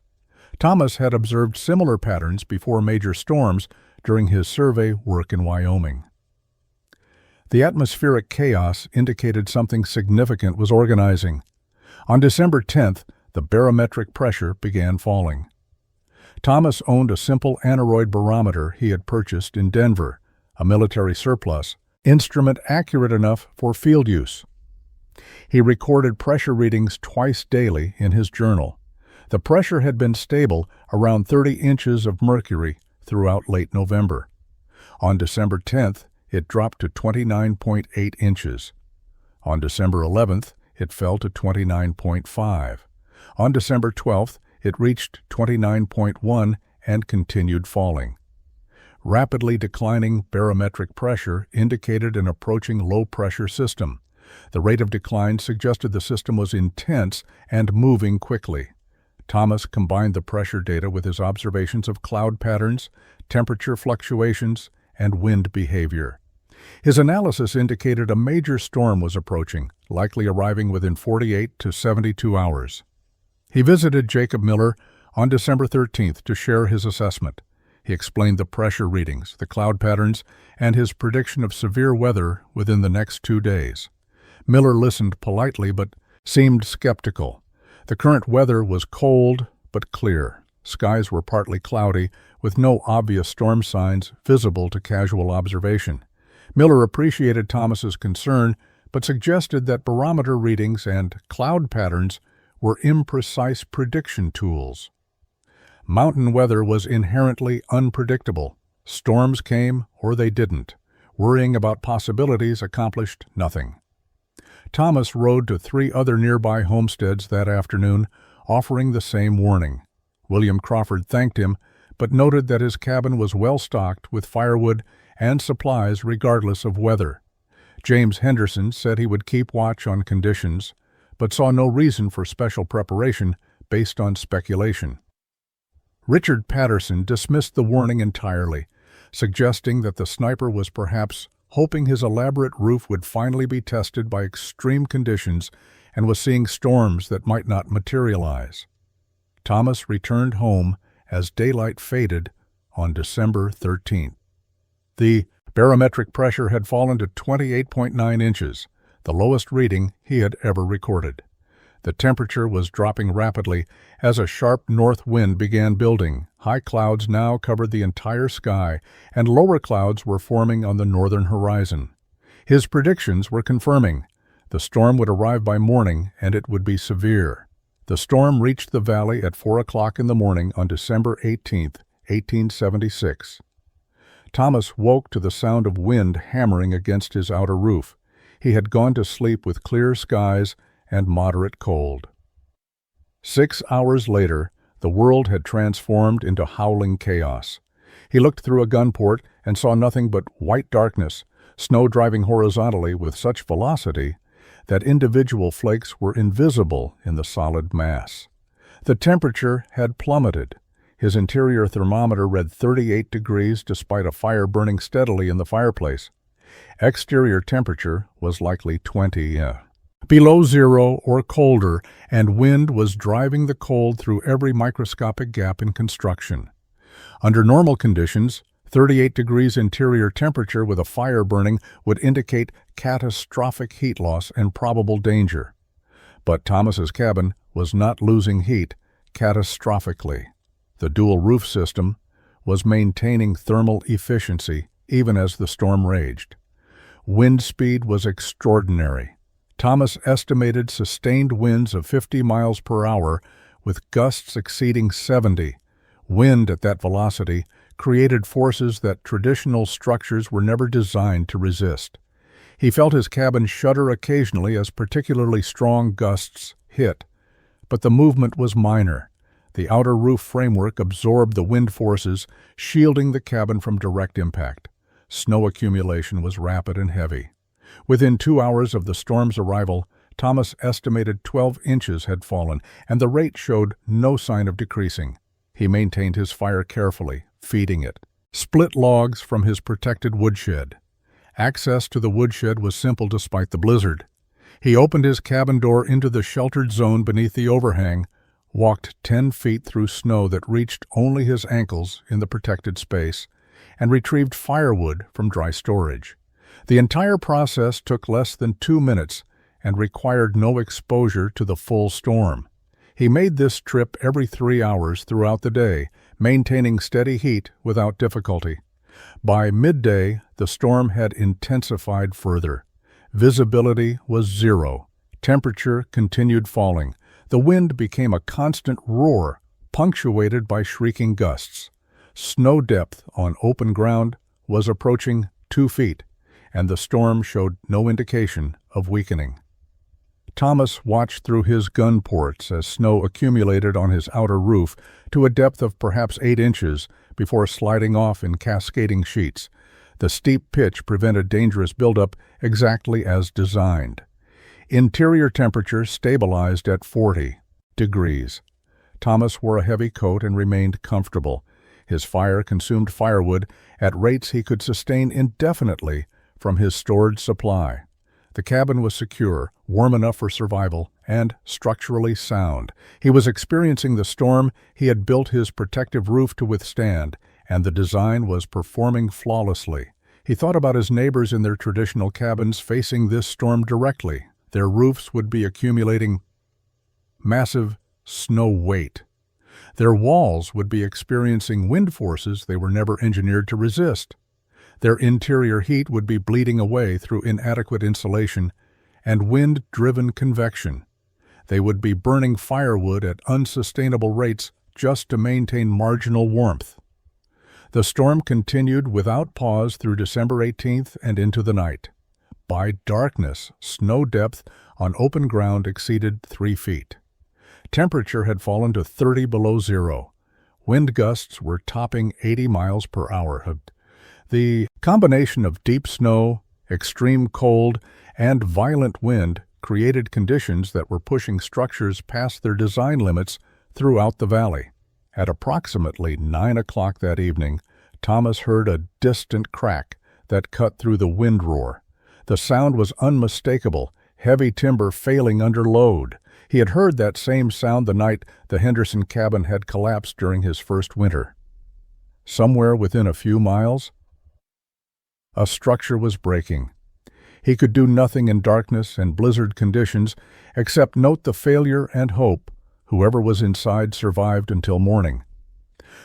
Thomas had observed similar patterns before major storms during his survey work in Wyoming. The atmospheric chaos indicated something significant was organizing. On December 10th, the barometric pressure began falling. Thomas owned a simple aneroid barometer he had purchased in Denver, a military surplus, instrument accurate enough for field use. He recorded pressure readings twice daily in his journal. The pressure had been stable around 30 inches of mercury throughout late November. On December 10th, it dropped to 29.8 inches. On December 11th, it fell to 29.5. On December 12th, it reached 29.1 and continued falling. Rapidly declining barometric pressure indicated an approaching low-pressure system. The rate of decline suggested the system was intense and moving quickly. Thomas combined the pressure data with his observations of cloud patterns, temperature fluctuations, and wind behavior. His analysis indicated a major storm was approaching, likely arriving within 48 to 72 hours. He visited Jacob Miller on December 13th to share his assessment. He explained the pressure readings, the cloud patterns, and his prediction of severe weather within the next 2 days. Miller listened politely but seemed skeptical. The current weather was cold but clear. Skies were partly cloudy, with no obvious storm signs visible to casual observation. Miller appreciated Thomas's concern, but suggested that barometer readings and cloud patterns were imprecise prediction tools. Mountain weather was inherently unpredictable. Storms came or they didn't. Worrying about possibilities accomplished nothing. Thomas rode to 3 other nearby homesteads that afternoon, offering the same warning. William Crawford thanked him, but noted that his cabin was well stocked with firewood and supplies regardless of weather. James Henderson said he would keep watch on conditions, but saw no reason for special preparation based on speculation. Richard Patterson dismissed the warning entirely, suggesting that the sniper was perhaps hoping his elaborate roof would finally be tested by extreme conditions and was seeing storms that might not materialize. Thomas returned home as daylight faded on December 13th. The barometric pressure had fallen to 28.9 inches, the lowest reading he had ever recorded. The temperature was dropping rapidly as a sharp north wind began building. High clouds now covered the entire sky, and lower clouds were forming on the northern horizon. His predictions were confirming. The storm would arrive by morning, and it would be severe. The storm reached the valley at 4 o'clock in the morning on December 18, 1876. Thomas woke to the sound of wind hammering against his outer roof. He had gone to sleep with clear skies and moderate cold. 6 hours later, the world had transformed into howling chaos. He looked through a gun port and saw nothing but white darkness, snow driving horizontally with such velocity that individual flakes were invisible in the solid mass. The temperature had plummeted. His interior thermometer read 38 degrees despite a fire burning steadily in the fireplace. Exterior temperature was likely 20 below zero or colder, and wind was driving the cold through every microscopic gap in construction. Under normal conditions, 38 degrees interior temperature with a fire burning would indicate catastrophic heat loss and probable danger. But Thomas's cabin was not losing heat catastrophically. The dual roof system was maintaining thermal efficiency even as the storm raged. Wind speed was extraordinary. Thomas estimated sustained winds of 50 miles per hour with gusts exceeding 70. Wind at that velocity created forces that traditional structures were never designed to resist. He felt his cabin shudder occasionally as particularly strong gusts hit, but the movement was minor. The outer roof framework absorbed the wind forces, shielding the cabin from direct impact. Snow accumulation was rapid and heavy. Within 2 hours of the storm's arrival, Thomas estimated 12 inches had fallen, and the rate showed no sign of decreasing. He maintained his fire carefully, feeding it. Split logs from his protected woodshed. Access to the woodshed was simple despite the blizzard. He opened his cabin door into the sheltered zone beneath the overhang, walked 10 feet through snow that reached only his ankles in the protected space, and retrieved firewood from dry storage. The entire process took less than 2 minutes and required no exposure to the full storm. He made this trip every 3 hours throughout the day, maintaining steady heat without difficulty. By midday, the storm had intensified further. Visibility was 0. Temperature continued falling. The wind became a constant roar, punctuated by shrieking gusts. Snow depth on open ground was approaching 2 feet, and the storm showed no indication of weakening. Thomas watched through his gun ports as snow accumulated on his outer roof to a depth of perhaps 8 inches before sliding off in cascading sheets. The steep pitch prevented dangerous buildup exactly as designed. Interior temperature stabilized at 40 degrees. Thomas wore a heavy coat and remained comfortable. His fire consumed firewood at rates he could sustain indefinitely from his stored supply. The cabin was secure, warm enough for survival, and structurally sound. He was experiencing the storm he had built his protective roof to withstand, and the design was performing flawlessly. He thought about his neighbors in their traditional cabins facing this storm directly. Their roofs would be accumulating massive snow weight. Their walls would be experiencing wind forces they were never engineered to resist. Their interior heat would be bleeding away through inadequate insulation and wind-driven convection. They would be burning firewood at unsustainable rates just to maintain marginal warmth. The storm continued without pause through December 18th and into the night. By darkness, snow depth on open ground exceeded 3 feet. Temperature had fallen to 30 below zero. Wind gusts were topping 80 miles per hour. The combination of deep snow, extreme cold, and violent wind created conditions that were pushing structures past their design limits throughout the valley. At approximately 9 o'clock that evening, Thomas heard a distant crack that cut through the wind roar. The sound was unmistakable, heavy timber failing under load. He had heard that same sound the night the Henderson cabin had collapsed during his first winter. Somewhere within a few miles, a structure was breaking. He could do nothing in darkness and blizzard conditions except note the failure and hope whoever was inside survived until morning.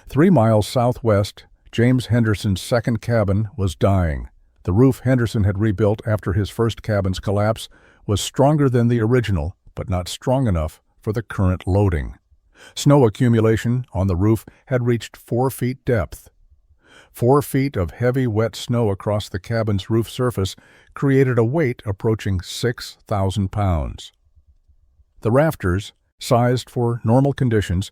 3 miles southwest, James Henderson's second cabin was dying. The roof Henderson had rebuilt after his first cabin's collapse was stronger than the original, but not strong enough for the current loading. Snow accumulation on the roof had reached 4 feet depth. 4 feet of heavy, wet snow across the cabin's roof surface created a weight approaching 6,000 pounds. The rafters, sized for normal conditions,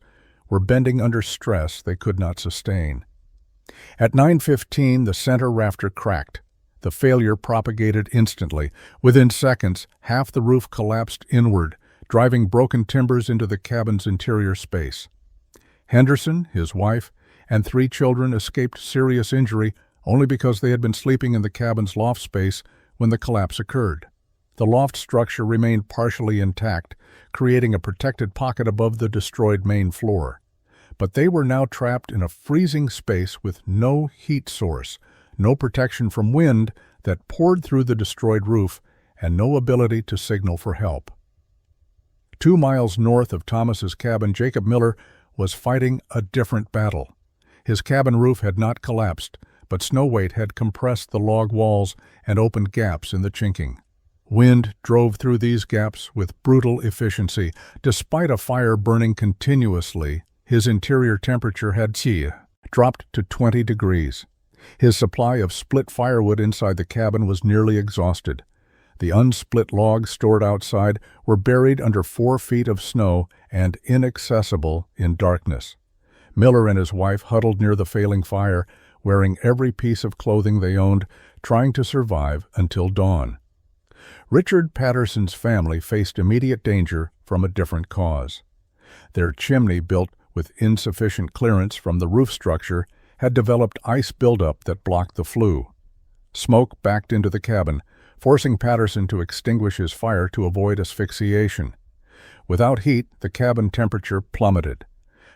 were bending under stress they could not sustain. At 9:15, the center rafter cracked. The failure propagated instantly. Within seconds, half the roof collapsed inward, driving broken timbers into the cabin's interior space. Henderson, his wife, and 3 children escaped serious injury only because they had been sleeping in the cabin's loft space when the collapse occurred. The loft structure remained partially intact, creating a protected pocket above the destroyed main floor. But they were now trapped in a freezing space with no heat source, no protection from wind that poured through the destroyed roof, and no ability to signal for help. 2 miles north of Thomas's cabin, Jacob Miller was fighting a different battle. His cabin roof had not collapsed, but snow weight had compressed the log walls and opened gaps in the chinking. Wind drove through these gaps with brutal efficiency. Despite a fire burning continuously, his interior temperature had dropped to 20 degrees. His supply of split firewood inside the cabin was nearly exhausted. The unsplit logs stored outside were buried under 4 feet of snow and inaccessible in darkness. Miller and his wife huddled near the failing fire, wearing every piece of clothing they owned, trying to survive until dawn. Richard Patterson's family faced immediate danger from a different cause. Their chimney, built with insufficient clearance from the roof structure, had developed ice buildup that blocked the flue. Smoke backed into the cabin, forcing Patterson to extinguish his fire to avoid asphyxiation. Without heat, the cabin temperature plummeted.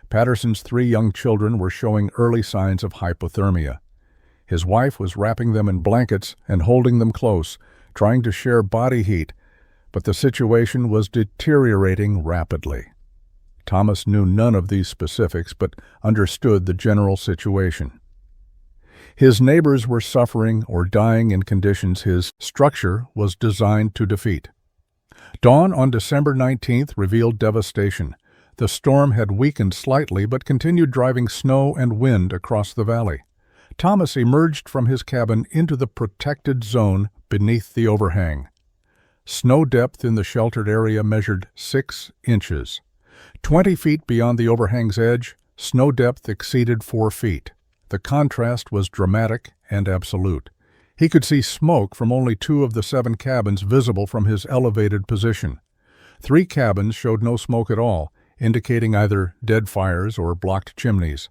Patterson's 3 young children were showing early signs of hypothermia. His wife was wrapping them in blankets and holding them close, trying to share body heat, but the situation was deteriorating rapidly. Thomas knew none of these specifics, but understood the general situation. His neighbors were suffering or dying in conditions his structure was designed to defeat. Dawn on December 19th revealed devastation. The storm had weakened slightly but continued driving snow and wind across the valley. Thomas emerged from his cabin into the protected zone beneath the overhang. Snow depth in the sheltered area measured 6 inches. 20 feet beyond the overhang's edge, snow depth exceeded 4 feet. The contrast was dramatic and absolute. He could see smoke from only 2 of the 7 cabins visible from his elevated position. 3 cabins showed no smoke at all, indicating either dead fires or blocked chimneys.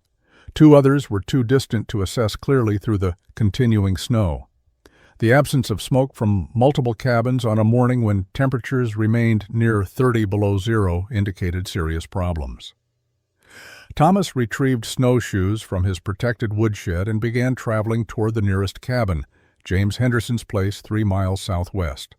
2 others were too distant to assess clearly through the continuing snow. The absence of smoke from multiple cabins on a morning when temperatures remained near 30 below zero indicated serious problems. Thomas retrieved snowshoes from his protected woodshed and began traveling toward the nearest cabin, James Henderson's place 3 miles southwest.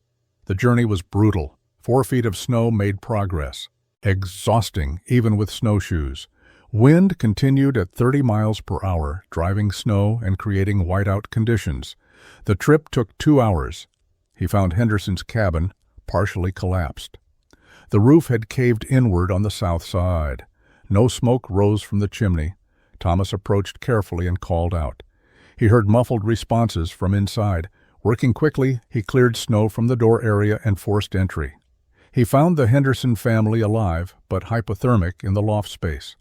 The journey was brutal. 4 feet of snow made progress. Exhausting, even with snowshoes. Wind continued at 30 miles per hour, driving snow and creating whiteout conditions. The trip took 2 hours. He found Henderson's cabin partially collapsed. The roof had caved inward on the south side. No smoke rose from the chimney. Thomas approached carefully and called out. He heard muffled responses from inside. Working quickly, he cleared snow from the door area and forced entry. He found the Henderson family alive, but hypothermic in the loft space.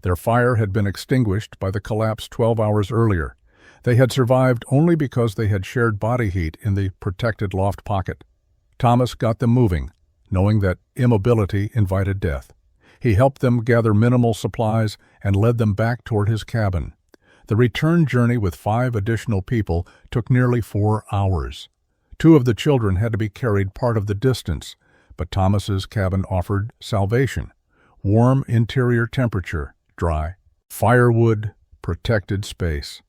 Their fire had been extinguished by the collapse 12 hours earlier. They had survived only because they had shared body heat in the protected loft pocket. Thomas got them moving, knowing that immobility invited death. He helped them gather minimal supplies and led them back toward his cabin. The return journey with 5 additional people took nearly 4 hours. 2 of the children had to be carried part of the distance, but Thomas's cabin offered salvation. Warm interior temperature, dry, firewood, protected space.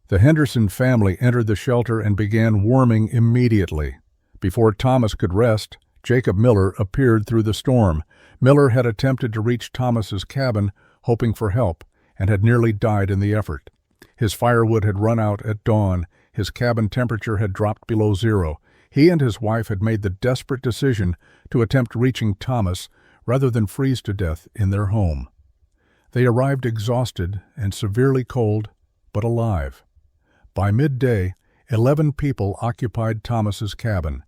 The Henderson family entered the shelter and began warming immediately. Before Thomas could rest, Jacob Miller appeared through the storm. Miller had attempted to reach Thomas's cabin, hoping for help, and had nearly died in the effort. His firewood had run out at dawn. His cabin temperature had dropped below zero. He and his wife had made the desperate decision to attempt reaching Thomas rather than freeze to death in their home. They arrived exhausted and severely cold, but alive. By midday, 11 people occupied Thomas's cabin.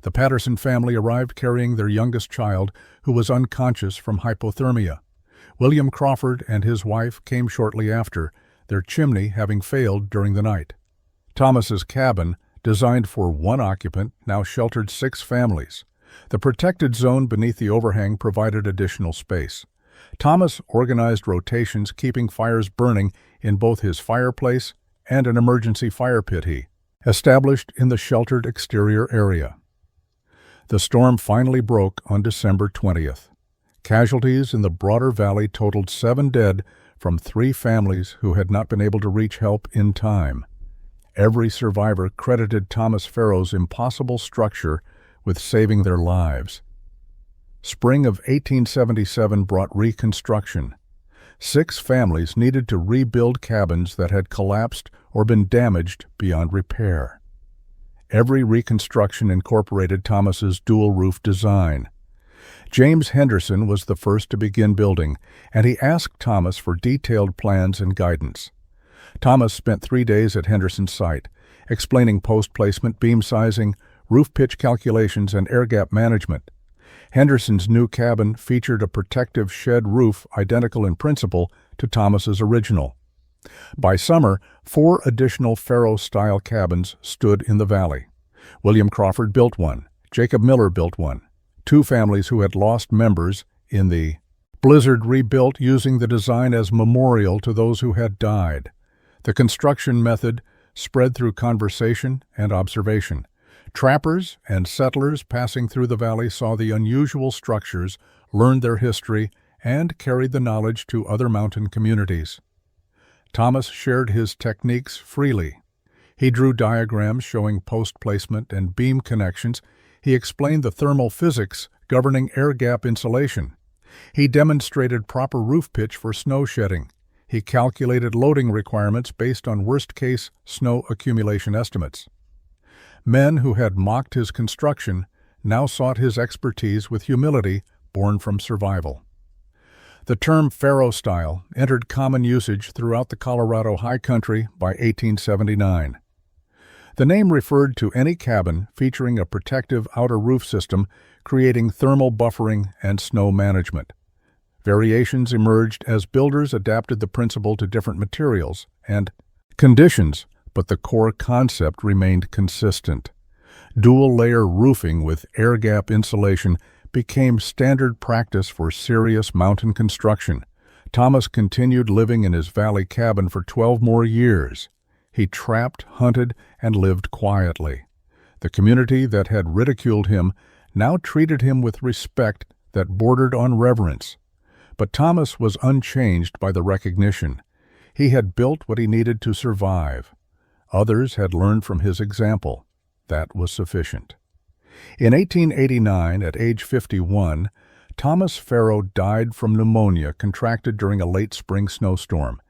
The Patterson family arrived carrying their youngest child, who was unconscious from hypothermia. William Crawford and his wife came shortly after, their chimney having failed during the night. Thomas's cabin, designed for 1 occupant, now sheltered 6 families. The protected zone beneath the overhang provided additional space. Thomas organized rotations, keeping fires burning in both his fireplace and an emergency fire pit he established in the sheltered exterior area. The storm finally broke on December 20th. Casualties in the broader valley totaled 7 dead from 3 families who had not been able to reach help in time. Every survivor credited Thomas Farrow's impossible structure with saving their lives. Spring of 1877 brought reconstruction. 6 families needed to rebuild cabins that had collapsed or been damaged beyond repair. Every reconstruction incorporated Thomas's dual-roof design. James Henderson was the first to begin building, and he asked Thomas for detailed plans and guidance. Thomas spent 3 days at Henderson's site, explaining post-placement, beam sizing, roof pitch calculations, and air gap management. Henderson's new cabin featured a protective shed roof identical in principle to Thomas's original. By summer, 4 additional Faro-style cabins stood in the valley. William Crawford built one. Jacob Miller built one. 2 families who had lost members in the blizzard rebuilt, using the design as memorial to those who had died. The construction method spread through conversation and observation. Trappers and settlers passing through the valley saw the unusual structures, learned their history, and carried the knowledge to other mountain communities. Thomas shared his techniques freely. He drew diagrams showing post placement and beam connections. He explained the thermal physics governing air gap insulation. He demonstrated proper roof pitch for snow shedding. He calculated loading requirements based on worst-case snow accumulation estimates. Men who had mocked his construction now sought his expertise with humility born from survival. The term Faro style entered common usage throughout the Colorado high country by 1879. The name referred to any cabin featuring a protective outer roof system, creating thermal buffering and snow management. Variations emerged as builders adapted the principle to different materials and conditions, but the core concept remained consistent. Dual-layer roofing with air gap insulation became standard practice for serious mountain construction. Thomas continued living in his valley cabin for 12 more years. He trapped, hunted, and lived quietly. The community that had ridiculed him now treated him with respect that bordered on reverence. But Thomas was unchanged by the recognition. He had built what he needed to survive. Others had learned from his example. That was sufficient. In 1889, at age 51, Thomas Faro died from pneumonia contracted during a late spring snowstorm.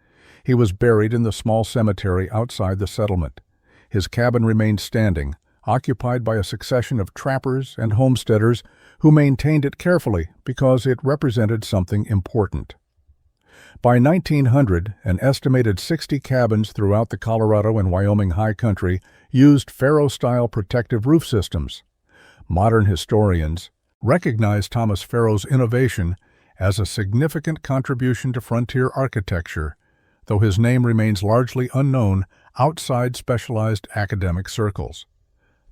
He was buried in the small cemetery outside the settlement. His cabin remained standing, occupied by a succession of trappers and homesteaders who maintained it carefully because it represented something important. By 1900, an estimated 60 cabins throughout the Colorado and Wyoming high country used Faro-style protective roof systems. Modern historians recognize Thomas Faro's innovation as a significant contribution to frontier architecture, though his name remains largely unknown outside specialized academic circles.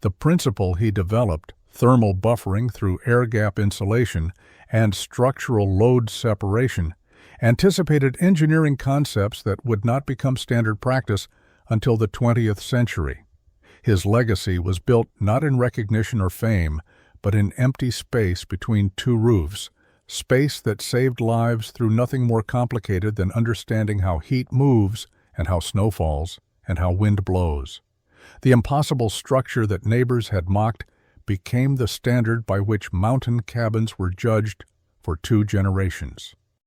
The principle he developed, thermal buffering through air gap insulation and structural load separation, anticipated engineering concepts that would not become standard practice until the 20th century. His legacy was built not in recognition or fame, but in empty space between 2 roofs, space that saved lives through nothing more complicated than understanding how heat moves and how snow falls and how wind blows. The impossible structure that neighbors had mocked became the standard by which mountain cabins were judged for 2 generations.